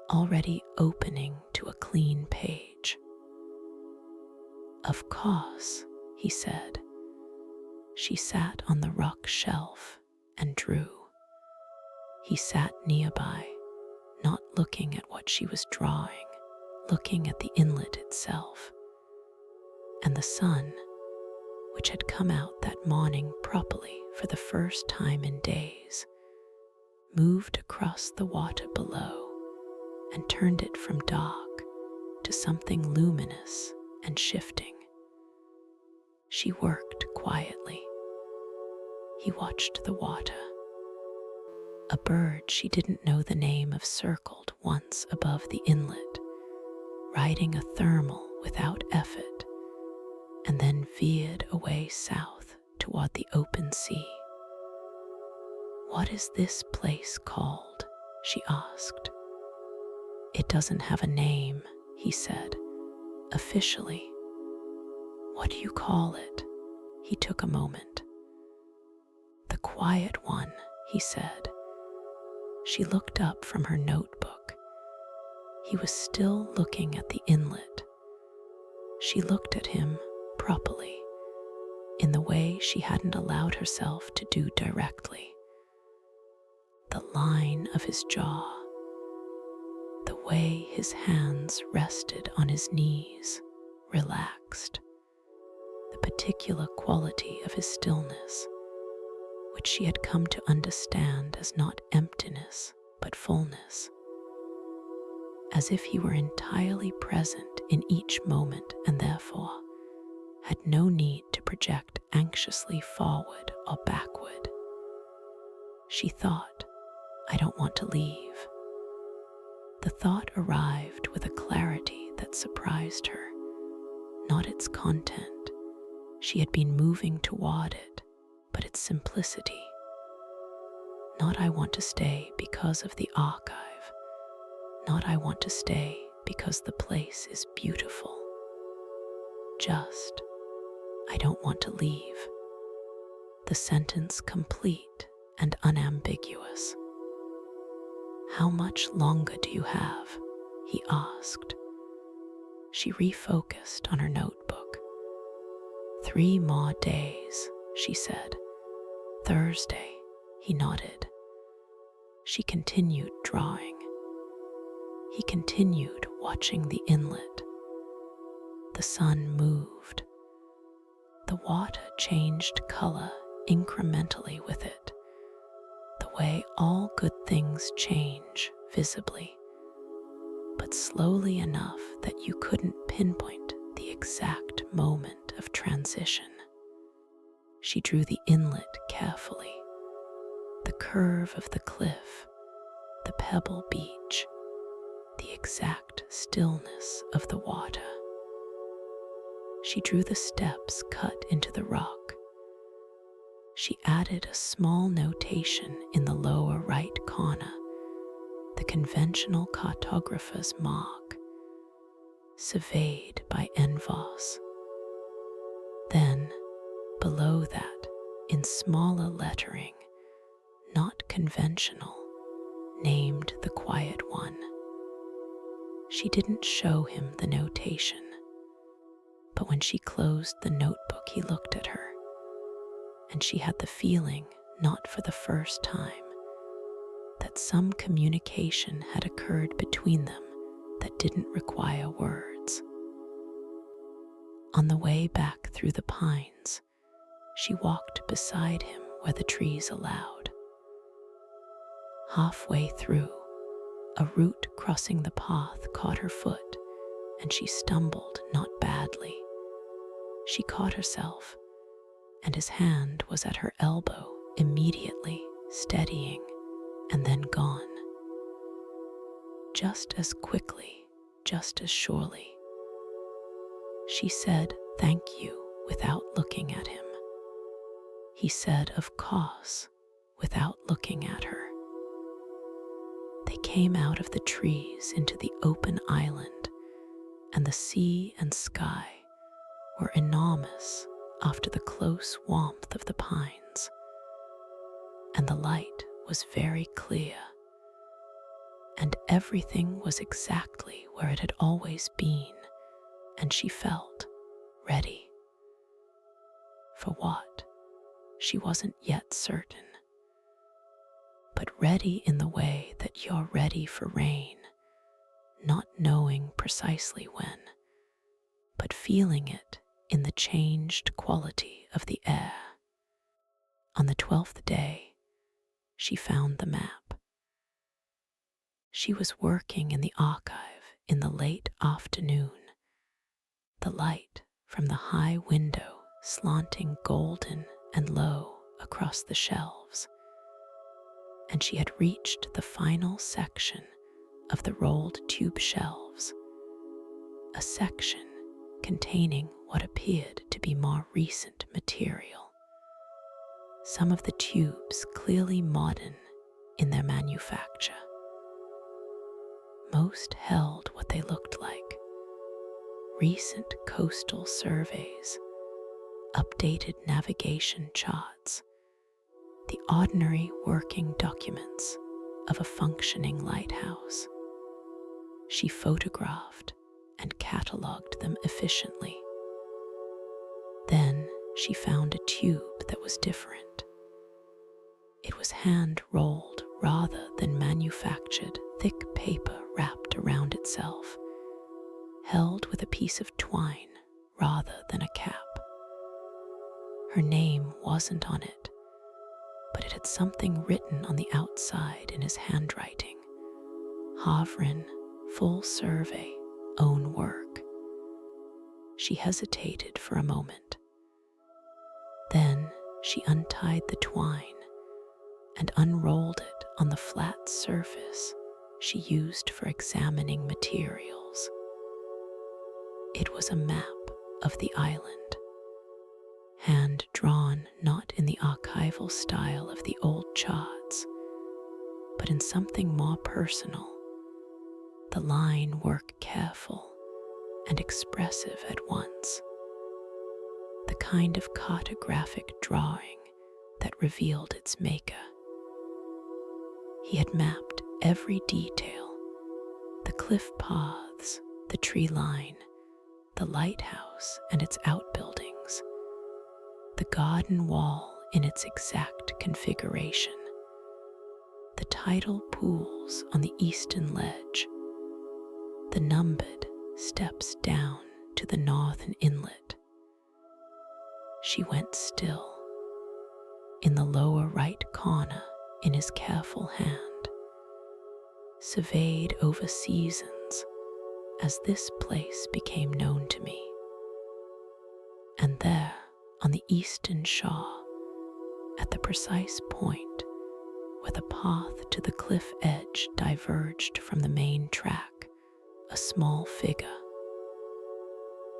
already opening to a clean page. "Of course," he said. She sat on the rock shelf and drew. He sat nearby, not looking at what she was drawing, looking at the inlet itself. And the sun, which had come out that morning properly for the first time in days, moved across the water below and turned it from dark to something luminous and shifting. She worked quietly. He watched the water. A bird she didn't know the name of circled once above the inlet, riding a thermal without effort, and then veered away south toward the open sea. "What is this place called?" she asked. "It doesn't have a name," he said, "officially." "What do you call it?" He took a moment. "The Quiet One," he said. She looked up from her notebook. He was still looking at the inlet. She looked at him properly, in the way she hadn't allowed herself to do directly. The line of his jaw, the way his hands rested on his knees, relaxed, the particular quality of his stillness, which she had come to understand as not emptiness, but fullness, as if he were entirely present in each moment and therefore had no need to project anxiously forward or backward. She thought, "I don't want to leave." The thought arrived with a clarity that surprised her, not its content. She had been moving toward it, but its simplicity. Not "I want to stay because of the archive," not "I want to stay because the place is beautiful." Just, I don't want to leave. The sentence complete and unambiguous. How much longer do you have? He asked. She refocused on her notebook. 3 more days, she said. Thursday, he nodded. She continued drawing. He continued watching the inlet. The sun moved. The water changed color incrementally with it, the way all good things change visibly, but slowly enough that you couldn't pinpoint the exact moment of transition. She drew the inlet carefully, the curve of the cliff, the pebble beach, the exact stillness of the water. She drew the steps cut into the rock. She added a small notation in the lower right corner, the conventional cartographer's mark, surveyed by Nara Voss. Then, below that, in smaller lettering, not conventional, named the Quiet One. She didn't show him the notation, but when she closed the notebook, he looked at her, and she had the feeling, not for the first time, that some communication had occurred between them that didn't require words. On the way back through the pines, she walked beside him where the trees allowed. Halfway through, a root crossing the path caught her foot, and she stumbled not badly. She caught herself, and his hand was at her elbow immediately, steadying, and then gone. Just as quickly, just as surely. She said thank you without looking at him. He said of course without looking at her. They came out of the trees into the open island, and the sea and sky were enormous after the close warmth of the pines, and the light was very clear, and everything was exactly where it had always been, and she felt ready. For what? She wasn't yet certain, but ready in the way that you're ready for rain, not knowing precisely when, but feeling it in the changed quality of the air. On the 12th day, she found the map. She was working in the archive in the late afternoon, the light from the high window slanting golden and low across the shelves, and she had reached the final section of the rolled tube shelves, a section containing what appeared to be more recent material. Some of the tubes clearly modern in their manufacture. Most held what they looked like: recent coastal surveys, updated navigation charts, the ordinary working documents of a functioning lighthouse. She photographed and catalogued them efficiently. Then she found a tube that was different. It was hand-rolled rather than manufactured, thick paper wrapped around itself, held with a piece of twine rather than a cap. Her name wasn't on it, but it had something written on the outside in his handwriting: Halvren, full survey, own work. She hesitated for a moment. Then she untied the twine and unrolled it on the flat surface she used for examining materials. It was a map of the island, hand-drawn not in the archival style of the old charts, but in something more personal, the line work careful and expressive at once, the kind of cartographic drawing that revealed its maker. He had mapped every detail: the cliff paths, the tree line, the lighthouse and its outbuildings, the garden wall in its exact configuration, the tidal pools on the eastern ledge, the numbered steps down to the northern inlet. She went still, in the lower right corner in his careful hand, surveyed over seasons as this place became known to me. And there, on the eastern shore, at the precise point where the path to the cliff edge diverged from the main track, a small figure,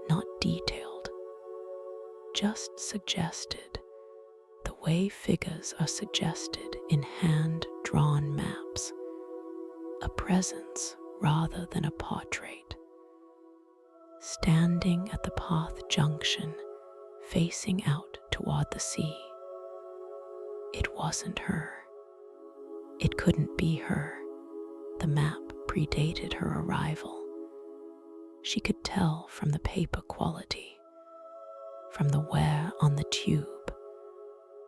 not detailed, just suggested, the way figures are suggested in hand-drawn maps, a presence rather than a portrait, standing at the path junction, facing out toward the sea. It wasn't her. It couldn't be her. The map predated her arrival. She could tell from the paper quality, from the wear on the tube,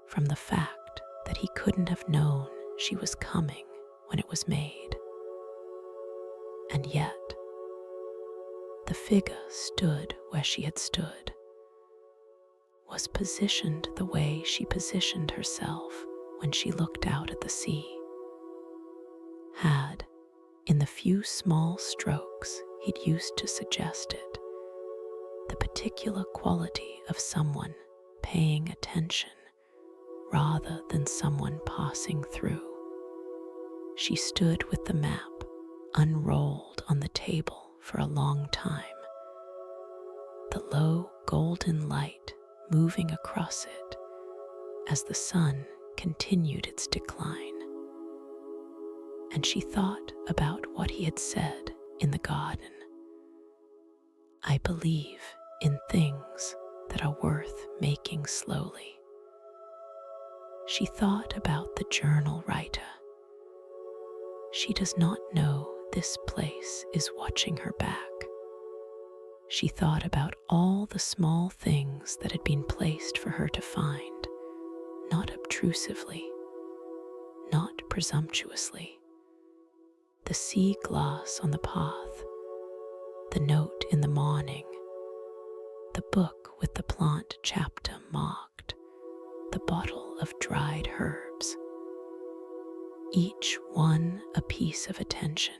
from the fact that he couldn't have known she was coming when it was made. And yet, the figure stood where she had stood, was positioned the way she positioned herself when she looked out at the sea, had, in the few small strokes he'd used to suggest it, the particular quality of someone paying attention rather than someone passing through. She stood with the map unrolled on the table for a long time, the low golden light moving across it as the sun continued its decline. And she thought about what he had said in the garden. I believe in things that are worth making slowly. She thought about the journal writer. She does not know this place is watching her back. She thought about all the small things that had been placed for her to find, not obtrusively, not presumptuously. The sea glass on the path, the note in the morning, the book with the plant chapter marked, the bottle of dried herbs, each one a piece of attention,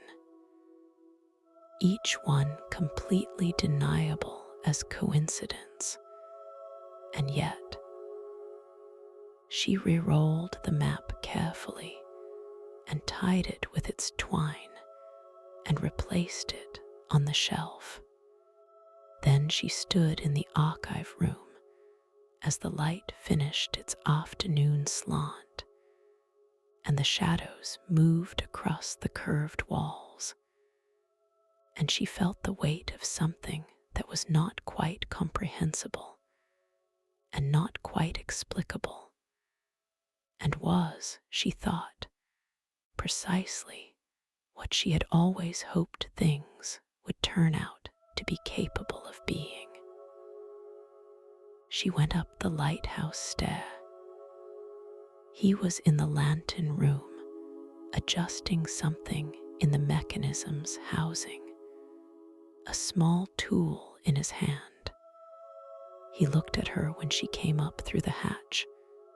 each one completely deniable as coincidence. And yet, she re-rolled the map carefully and tied it with its twine and replaced it on the shelf. Then she stood in the archive room as the light finished its afternoon slant and the shadows moved across the curved walls, and she felt the weight of something that was not quite comprehensible and not quite explicable, and was, she thought, precisely what she had always hoped things would turn out to be capable of being. She went up the lighthouse stair. He was in the lantern room, adjusting something in the mechanism's housing, a small tool in his hand. He looked at her when she came up through the hatch,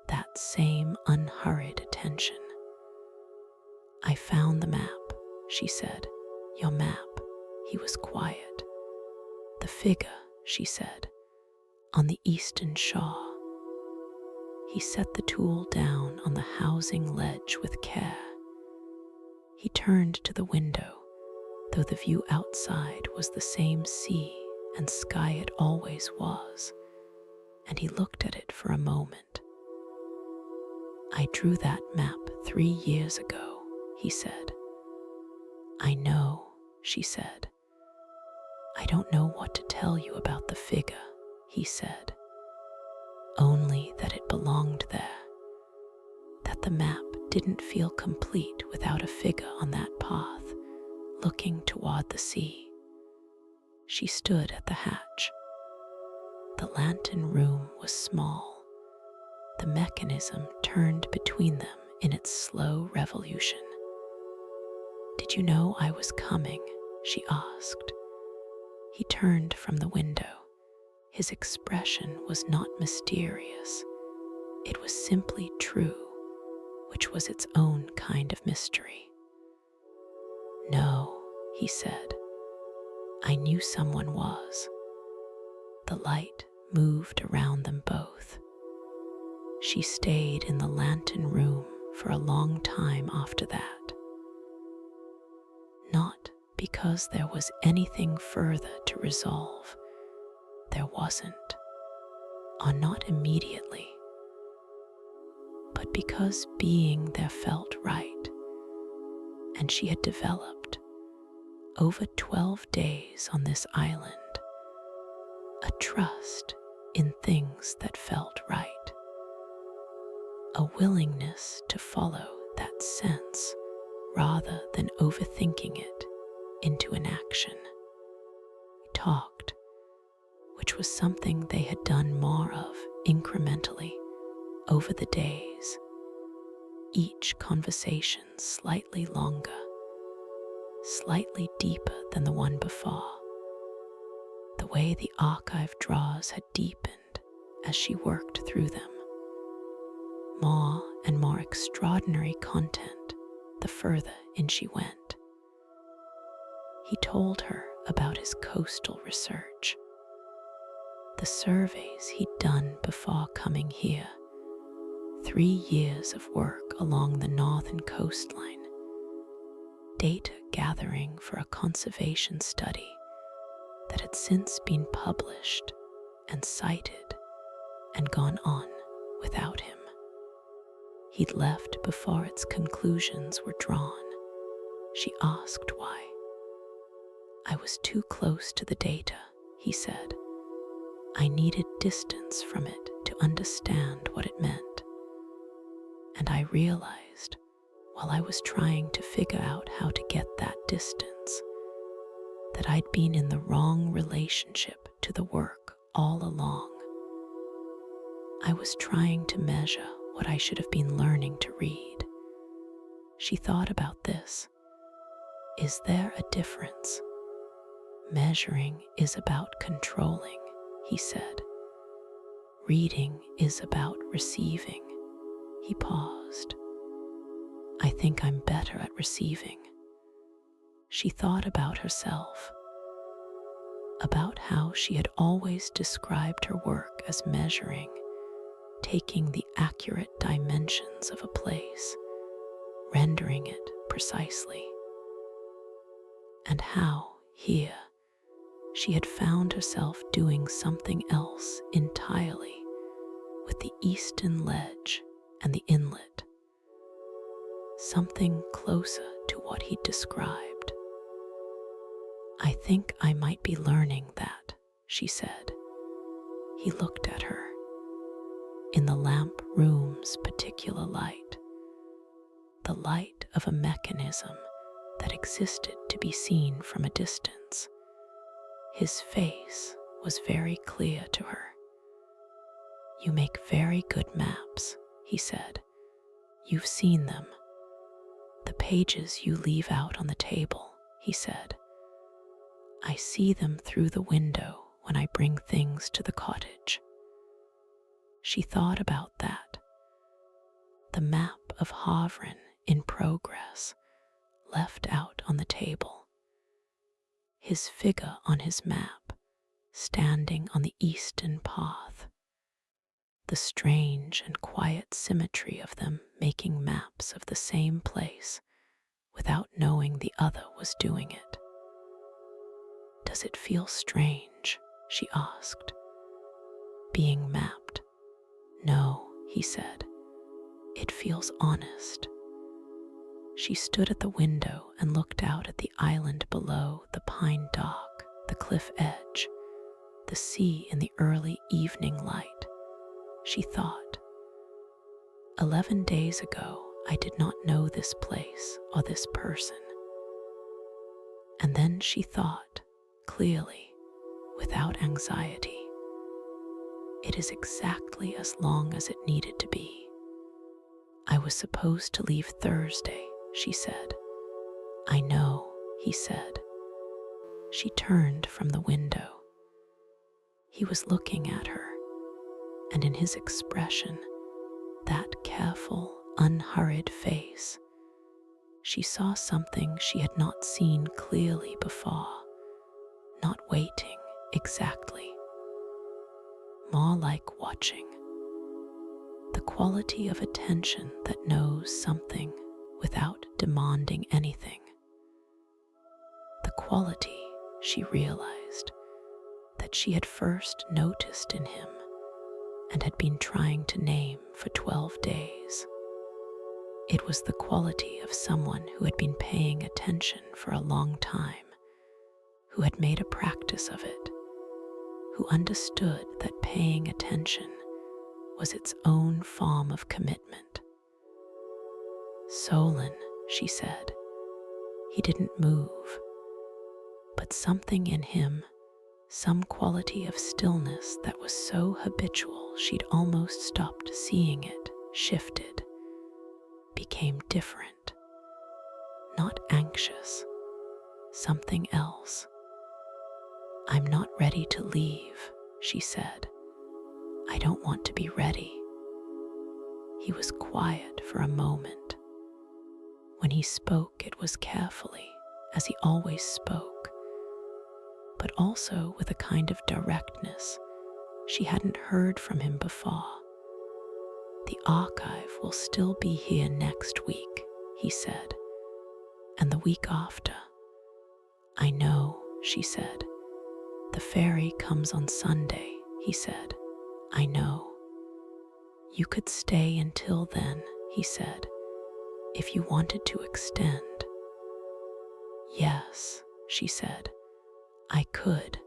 that same unhurried attention. I found the map, she said. Your map. He was quiet. The figure, she said, on the eastern shore. He set the tool down on the housing ledge with care. He turned to the window, though the view outside was the same sea and sky it always was, and he looked at it for a moment. I drew that map 3 years ago, he said. I know, she said. I don't know what to tell you about the figure, he said. only that it belonged there, that the map didn't feel complete without a figure on that path, looking toward the sea. She stood at the hatch. The lantern room was small. The mechanism turned between them in its slow revolution. "Did you know I was coming?" she asked. He turned from the window. His expression was not mysterious. It was simply true, which was its own kind of mystery. "No," he said. "I knew someone was." The light moved around them both. She stayed in the lantern room for a long time after that. Not because there was anything further to resolve. There wasn't, or not immediately, but because being there felt right, and she had developed, over 12 days on this island, a trust in things that felt right, a willingness to follow that sense rather than overthinking it into an action. We talked, which was something they had done more of incrementally over the days, each conversation slightly longer, slightly deeper than the one before, the way the archive drawers had deepened as she worked through them. More and more extraordinary content the further in she went. He told her about his coastal research, the surveys he'd done before coming here, 3 years of work along the northern coastline, data gathering for a conservation study that had since been published and cited and gone on without him. He'd left before its conclusions were drawn. She asked why. "I was too close to the data," he said. "I needed distance from it to understand what it meant. And I realized, while I was trying to figure out how to get that distance, that I'd been in the wrong relationship to the work all along. I was trying to measure what I should have been learning to read." She thought about this. Is there a difference? Measuring is about controlling, he said. Reading is about receiving. He paused. "I think I'm better at receiving." She thought about herself, about how she had always described her work as measuring, taking the accurate dimensions of a place, rendering it precisely, and how, here, she had found herself doing something else entirely with the eastern ledge and the inlet, something closer to what he'd described. "I think I might be learning that," she said. He looked at her. In the lamp room's particular light, the light of a mechanism that existed to be seen from a distance, his face was very clear to her. "You make very good maps," he said. "You've seen them. The pages you leave out on the table," he said. "I see them through the window when I bring things to the cottage." She thought about that. The map of Halvren in progress, left out on the table. His figure on his map, standing on the eastern path. The strange and quiet symmetry of them making maps of the same place without knowing the other was doing it. "Does it feel strange?" she asked. "Being mapped?" "No," he said. "It feels honest." She stood at the window and looked out at the island below, the pine dock, the cliff edge, the sea in the early evening light. she thought. 11 days ago, I did not know this place or this person. And then she thought, clearly, without anxiety, it is exactly as long as it needed to be. I was supposed to leave Thursday, she said. I know, he said. She turned from the window. He was looking at her, and in his expression, that careful, unhurried face, she saw something she had not seen clearly before, not waiting exactly, more like watching. The quality of attention that knows something without demanding anything. The quality, she realized, that she had first noticed in him and had been trying to name for 12 days. It was the quality of someone who had been paying attention for a long time, who had made a practice of it, who understood that paying attention was its own form of commitment. Solen, she said. He didn't move, but something in him, some quality of stillness that was so habitual she'd almost stopped seeing it, shifted, became different, not anxious, something else. I'm not ready to leave, she said. I don't want to be ready. He was quiet for a moment. When he spoke, it was carefully, as he always spoke, but also with a kind of directness she hadn't heard from him before. The archive will still be here next week, he said, and the week after. I know, she said. The ferry comes on Sunday, he said. I know. You could stay until then, he said, if you wanted to extend. Yes, she said. I could.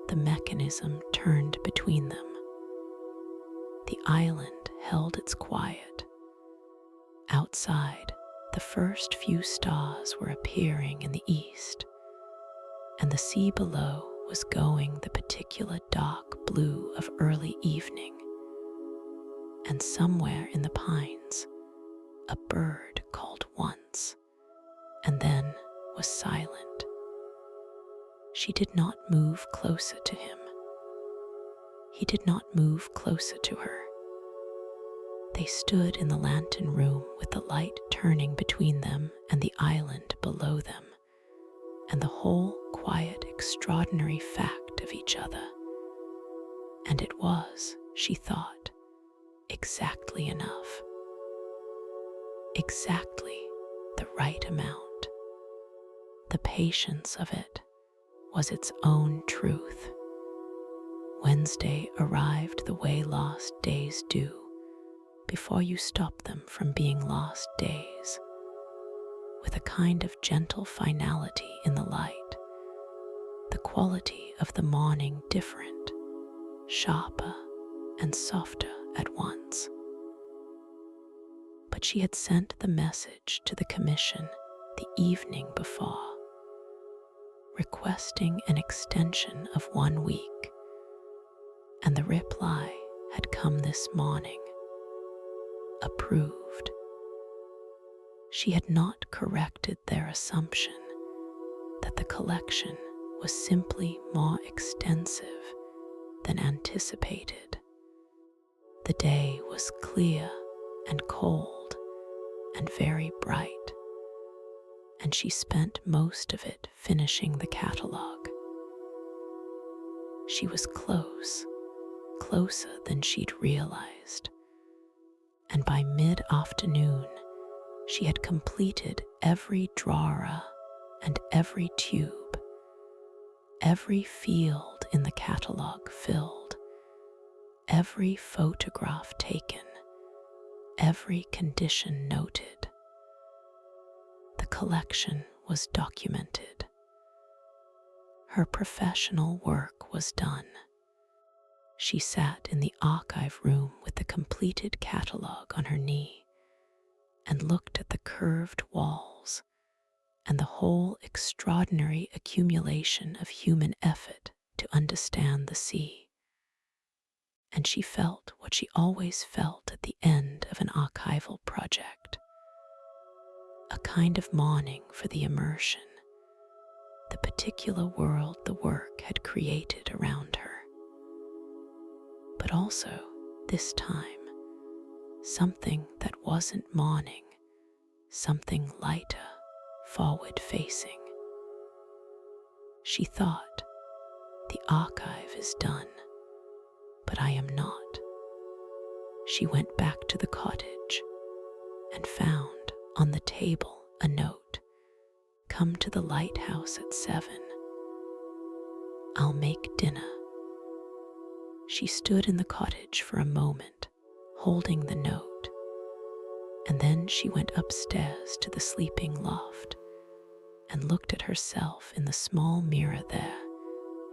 The mechanism turned between them. The island held its quiet. Outside, the first few stars were appearing in the east, and the sea below was going the particular dark blue of early evening. And somewhere in the pines, a bird called once, and then was silent. She did not move closer to him. He did not move closer to her. They stood in the lantern room with the light turning between them and the island below them, and the whole quiet, extraordinary fact of each other. And it was, she thought, exactly enough. Exactly the right amount. The patience of it was its own truth. Wednesday arrived the way lost days do, before you stop them from being lost days, with a kind of gentle finality in the light, the quality of the morning different, sharper and softer at once. But she had sent the message to the commission the evening before, requesting an extension of 1 week, and the reply had come this morning. Approved. She had not corrected their assumption that the collection was simply more extensive than anticipated. The day was clear and cold and very bright, and she spent most of it finishing the catalogue. She was close, closer than she'd realized, and by mid-afternoon she had completed every drawer and every tube, every field in the catalogue filled, every photograph taken, every condition noted. The collection was documented. Her professional work was done. She sat in the archive room with the completed catalogue on her knee and looked at the curved walls and the whole extraordinary accumulation of human effort to understand the sea. And she felt what she always felt at the end of an archival project, a kind of mourning for the immersion, the particular world the work had created around her. But also, this time, something that wasn't mourning, something lighter, forward-facing. She thought, the archive is done, but I am not. She went back to the cottage and found on the table a note. Come to the lighthouse at 7. I'll make dinner. She stood in the cottage for a moment, holding the note, and then she went upstairs to the sleeping loft and looked at herself in the small mirror there,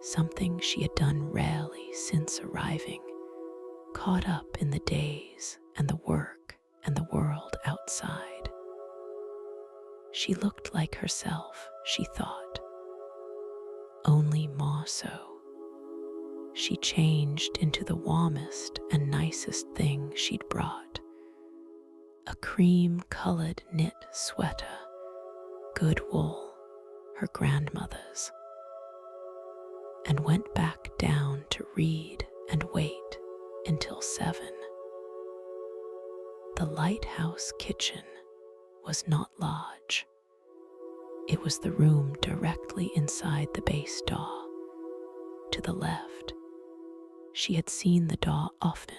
something she had done rarely since arriving, caught up in the days and the work and the world outside. She looked like herself, she thought, only more so. She changed into the warmest and nicest thing she'd brought, a cream-colored knit sweater, good wool, her grandmother's, and went back down to read and wait until 7. The lighthouse kitchen was not large. It was the room directly inside the base door, to the left. She had seen the door often,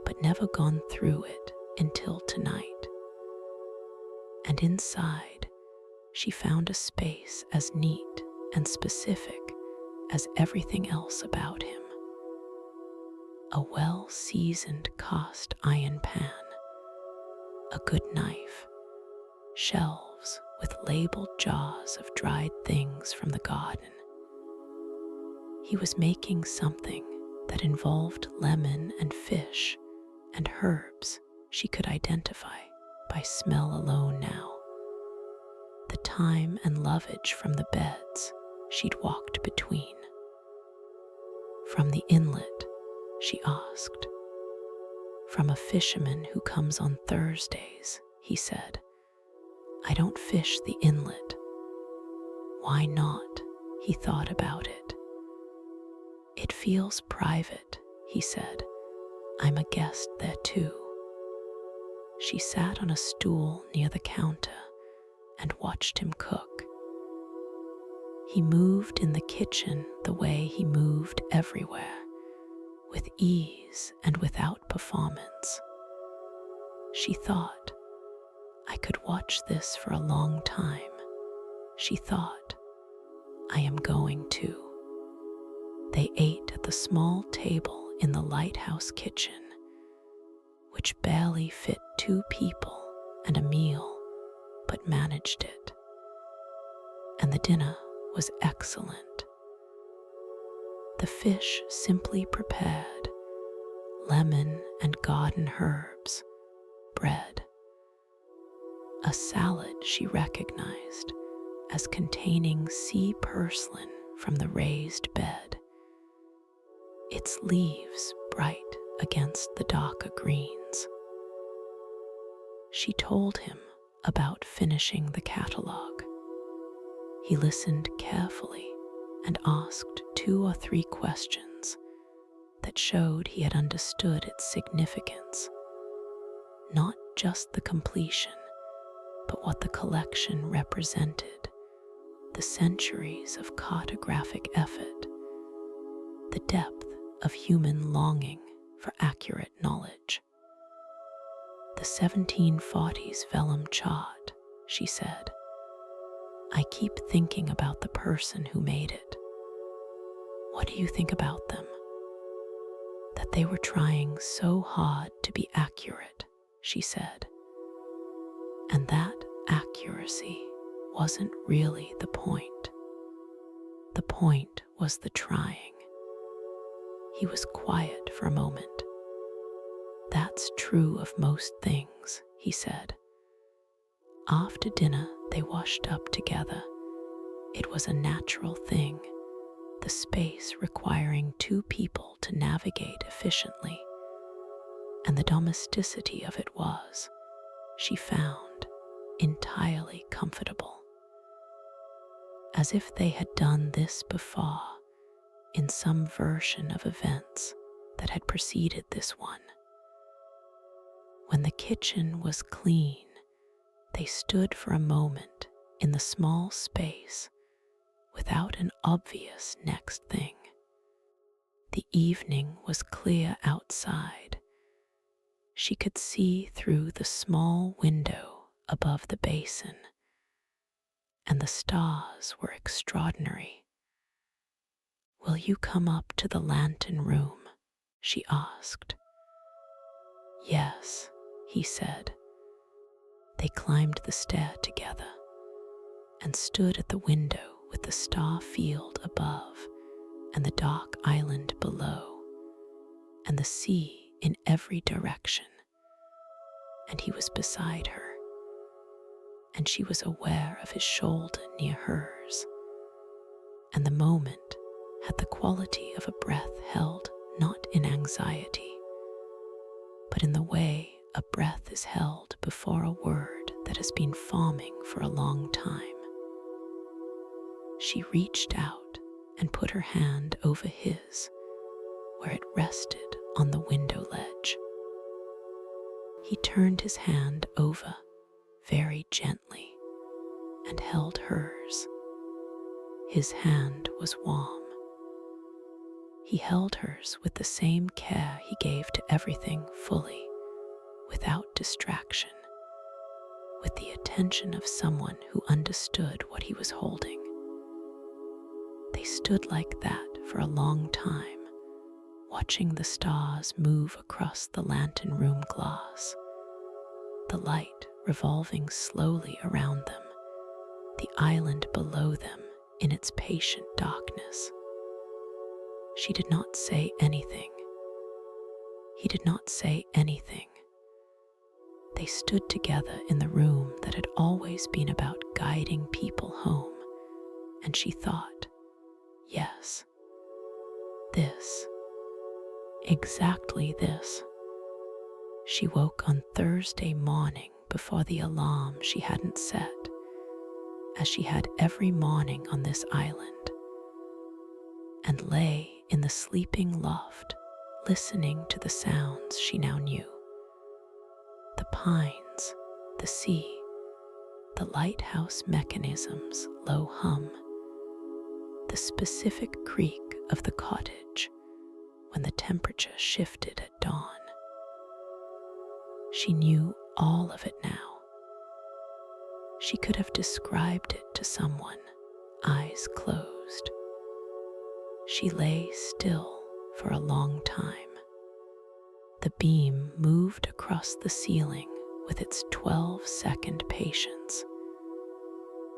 but never gone through it until tonight. And inside, she found a space as neat and specific as everything else about him. A well-seasoned cast iron pan, a good knife, shelves with labeled jars of dried things from the garden. He was making something that involved lemon and fish and herbs she could identify by smell alone now. The thyme and lovage from the beds she'd walked between. From the inlet, she asked. From a fisherman who comes on Thursdays, he said. I don't fish the inlet. Why not? He thought about it. It feels private, he said. I'm a guest there too. She sat on a stool near the counter and watched him cook. He moved in the kitchen the way he moved everywhere, with ease and without performance. She thought, I could watch this for a long time. She thought, I am going to. They ate at the small table in the lighthouse kitchen, which barely fit 2 people and a meal, but managed it. And the dinner was excellent. The fish simply prepared, lemon and garden herbs, bread. A salad she recognized as containing sea purslane from the raised bed, its leaves bright against the darker greens. She told him about finishing the catalogue. He listened carefully and asked 2 or 3 questions that showed he had understood its significance, not just the completion, but what the collection represented, the centuries of cartographic effort, the depth of human longing for accurate knowledge. The 1740s vellum chart, she said. I keep thinking about the person who made it. What do you think about them? That they were trying so hard to be accurate, she said. And that accuracy wasn't really the point. The point was the trying. He was quiet for a moment. "That's true of most things," he said. After dinner, they washed up together. It was a natural thing, the space requiring two people to navigate efficiently, and the domesticity of it was, she found, entirely comfortable. As if they had done this before, in some version of events that had preceded this one. When the kitchen was clean, they stood for a moment in the small space without an obvious next thing. The evening was clear outside. She could see through the small window above the basin, and the stars were extraordinary. "Will you come up to the lantern room?" she asked. "Yes," he said. They climbed the stair together and stood at the window with the star field above and the dark island below and the sea in every direction. And he was beside her, and she was aware of his shoulder near hers, and the moment had the quality of a breath held not in anxiety, but in the way a breath is held before a word that has been forming for a long time. She reached out and put her hand over his, where it rested on the window ledge. He turned his hand over very gently and held hers. His hand was warm. He held hers with the same care he gave to everything fully, without distraction, with the attention of someone who understood what he was holding. They stood like that for a long time, watching the stars move across the lantern room glass, the light revolving slowly around them, the island below them in its patient darkness. She did not say anything. He did not say anything. They stood together in the room that had always been about guiding people home, and she thought, yes, this, exactly this. She woke on Thursday morning before the alarm she hadn't set, as she had every morning on this island, and lay in the sleeping loft, listening to the sounds she now knew. The pines, the sea, the lighthouse mechanism's low hum, the specific creak of the cottage when the temperature shifted at dawn. She knew all of it now. She could have described it to someone, eyes closed. She lay still for a long time. The beam moved across the ceiling with its 12-second patience,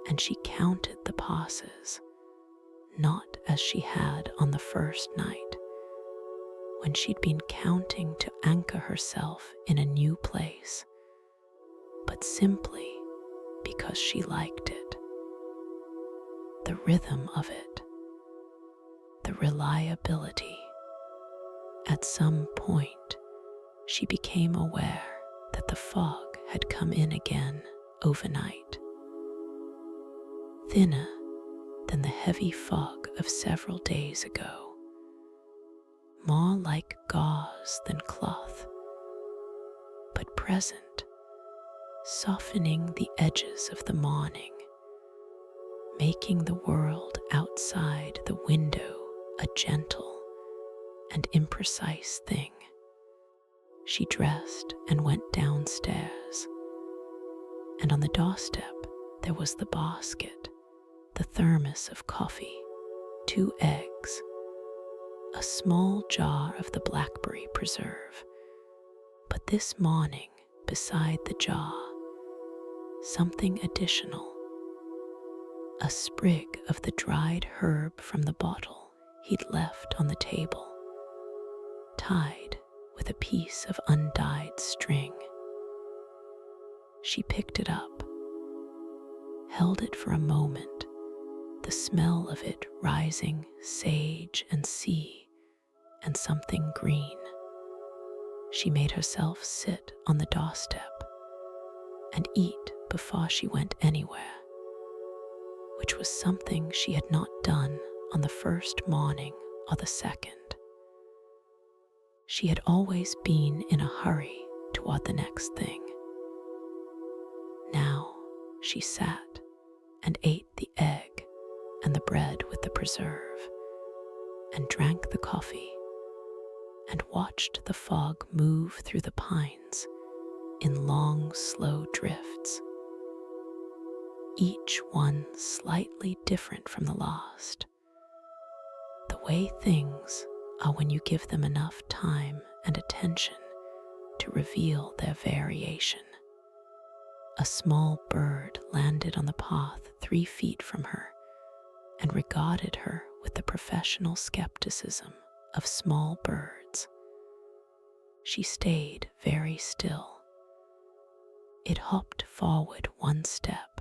and she counted the passes, not as she had on the first night, when she'd been counting to anchor herself in a new place, but simply because she liked it. The rhythm of it, the reliability. At some point, she became aware that the fog had come in again overnight, thinner than the heavy fog of several days ago, more like gauze than cloth, but present, softening the edges of the morning, making the world outside the window a gentle and imprecise thing. She dressed and went downstairs, and on the doorstep there was the basket, the thermos of coffee, 2 eggs, a small jar of the blackberry preserve. But this morning, beside the jar, something additional, a sprig of the dried herb from the bottle he'd left on the table, tied with a piece of undyed string. She picked it up, held it for a moment, the smell of it rising, sage and sea and something green. She made herself sit on the doorstep and eat before she went anywhere, which was something she had not done on the first morning or the second. She had always been in a hurry toward the next thing. Now she sat and ate the egg and the bread with the preserve, and drank the coffee, and watched the fog move through the pines in long, slow drifts, each one slightly different from the last. The way things are when you give them enough time and attention to reveal their variation. A small bird landed on the path 3 feet from her and regarded her with the professional skepticism of small birds. She stayed very still. It hopped forward 1 step.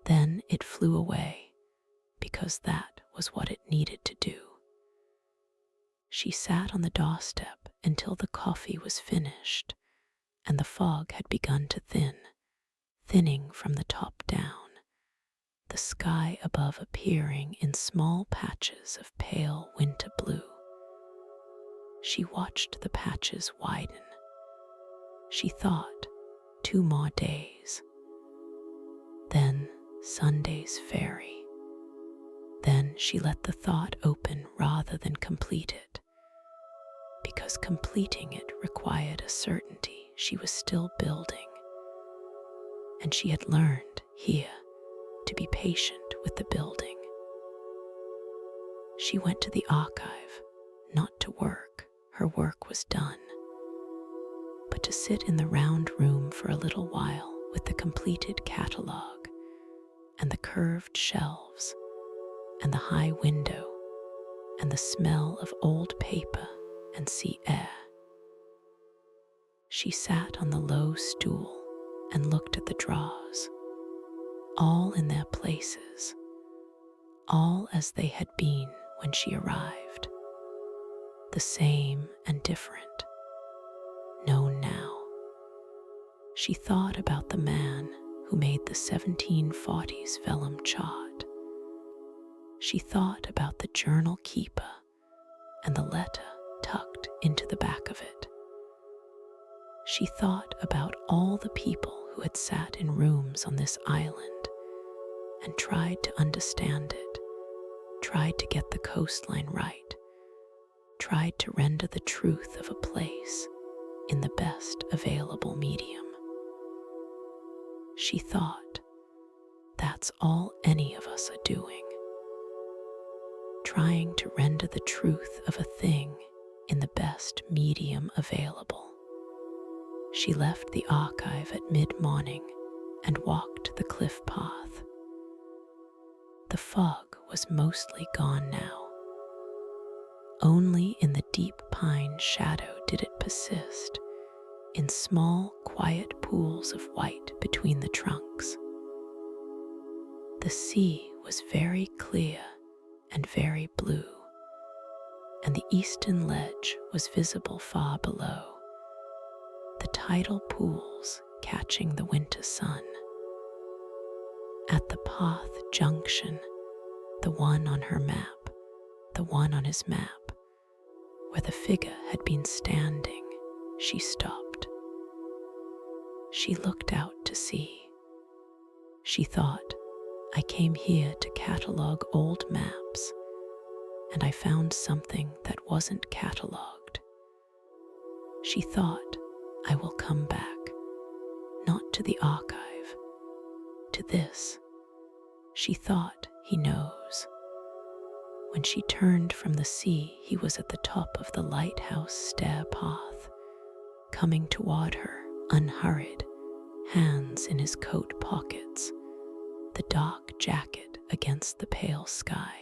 Then it flew away because that was what it needed to do. She sat on the doorstep until the coffee was finished and the fog had begun to thinning from the top down, the sky above appearing in small patches of pale winter blue. She watched the patches widen. She thought 2 more days. Then Sunday's ferry. Then she let the thought open rather than complete it, because completing it required a certainty she was still building, and she had learned here to be patient with the building. She went to the archive, not to work, her work was done, but to sit in the round room for a little while with the completed catalogue and the curved shelves and the high window and the smell of old paper and sea air. She sat on the low stool and looked at the drawers, all in their places, all as they had been when she arrived, the same and different, known now. She thought about the man who made the 1740s vellum chart. She thought about the journal keeper and the letter tucked into the back of it. She thought about all the people who had sat in rooms on this island and tried to understand it, tried to get the coastline right, tried to render the truth of a place in the best available medium. She thought, that's all any of us are doing, trying to render the truth of a thing in the best medium available. She left the archive at mid-morning and walked the cliff path. The fog was mostly gone now. Only in the deep pine shadow did it persist, in small, quiet pools of white between the trunks. The sea was very clear and very blue, and the eastern ledge was visible far below, the tidal pools catching the winter sun. At the path junction, the one on her map, the one on his map, where the figure had been standing, she stopped. She looked out to sea. She thought, I came here to catalogue old maps, and I found something that wasn't catalogued. She thought, I will come back, not to the archive, to this. She thought, he knows. When she turned from the sea, he was at the top of the lighthouse stair path, coming toward her, unhurried, hands in his coat pockets, the dark jacket against the pale sky.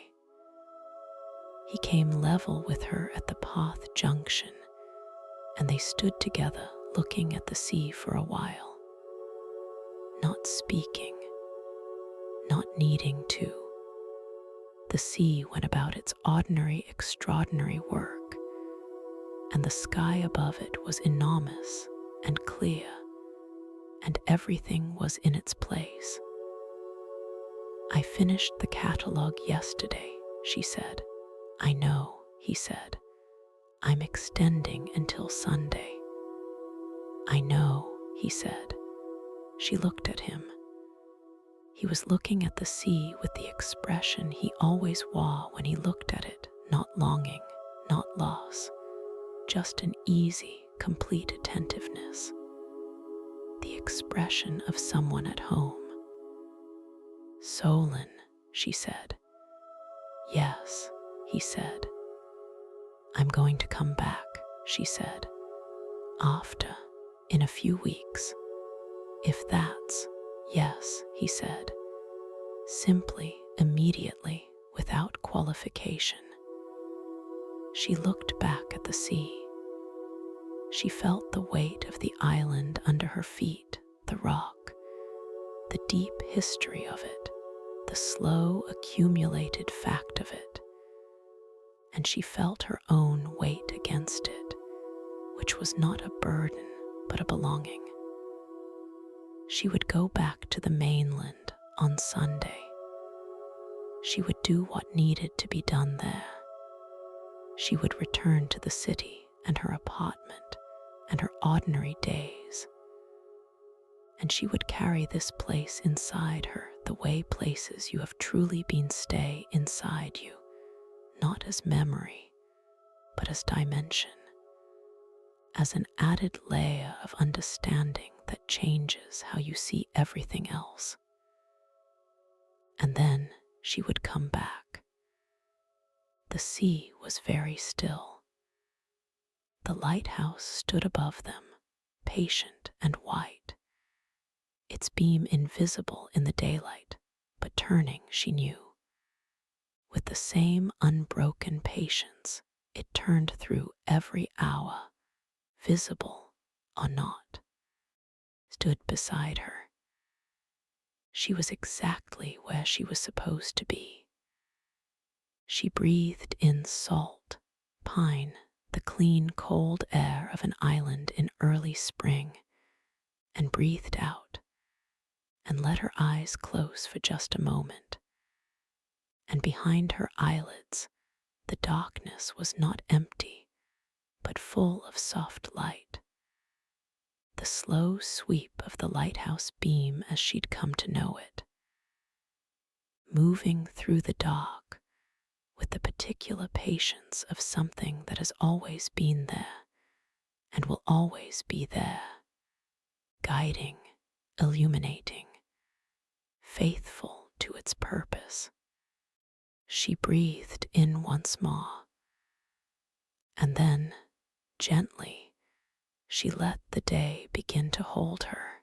He came level with her at the path junction, and they stood together looking at the sea for a while, not speaking, not needing to. The sea went about its ordinary, extraordinary work, and the sky above it was enormous and clear, and everything was in its place. "I finished the catalogue yesterday," she said. "I know," he said. "I'm extending until Sunday." "I know," he said. She looked at him. He was looking at the sea with the expression he always wore when he looked at it, not longing, not loss, just an easy, complete attentiveness. The expression of someone at home. "Solen," she said. "Yes," he said. "I'm going to come back," she said. "After, in a few weeks. If that's, yes," he said. Simply, immediately, without qualification. She looked back at the sea. She felt the weight of the island under her feet, the rock, the deep history of it, the slow accumulated fact of it. And she felt her own weight against it, which was not a burden, but a belonging. She would go back to the mainland on Sunday. She would do what needed to be done there. She would return to the city and her apartment and her ordinary days. And she would carry this place inside her the way places you have truly been stay inside you, not as memory, but as dimension, as an added layer of understanding that changes how you see everything else. And then she would come back. The sea was very still. The lighthouse stood above them, patient and white, its beam invisible in the daylight, but turning, she knew. With the same unbroken patience, it turned through every hour, visible or not, stood beside her. She was exactly where she was supposed to be. She breathed in salt, pine, the clean, cold air of an island in early spring, and breathed out, and let her eyes close for just a moment. And behind her eyelids, the darkness was not empty, but full of soft light. The slow sweep of the lighthouse beam as she'd come to know it. Moving through the dark with the particular patience of something that has always been there and will always be there, guiding, illuminating, faithful to its purpose. She breathed in once more, and then, gently, she let the day begin to hold her.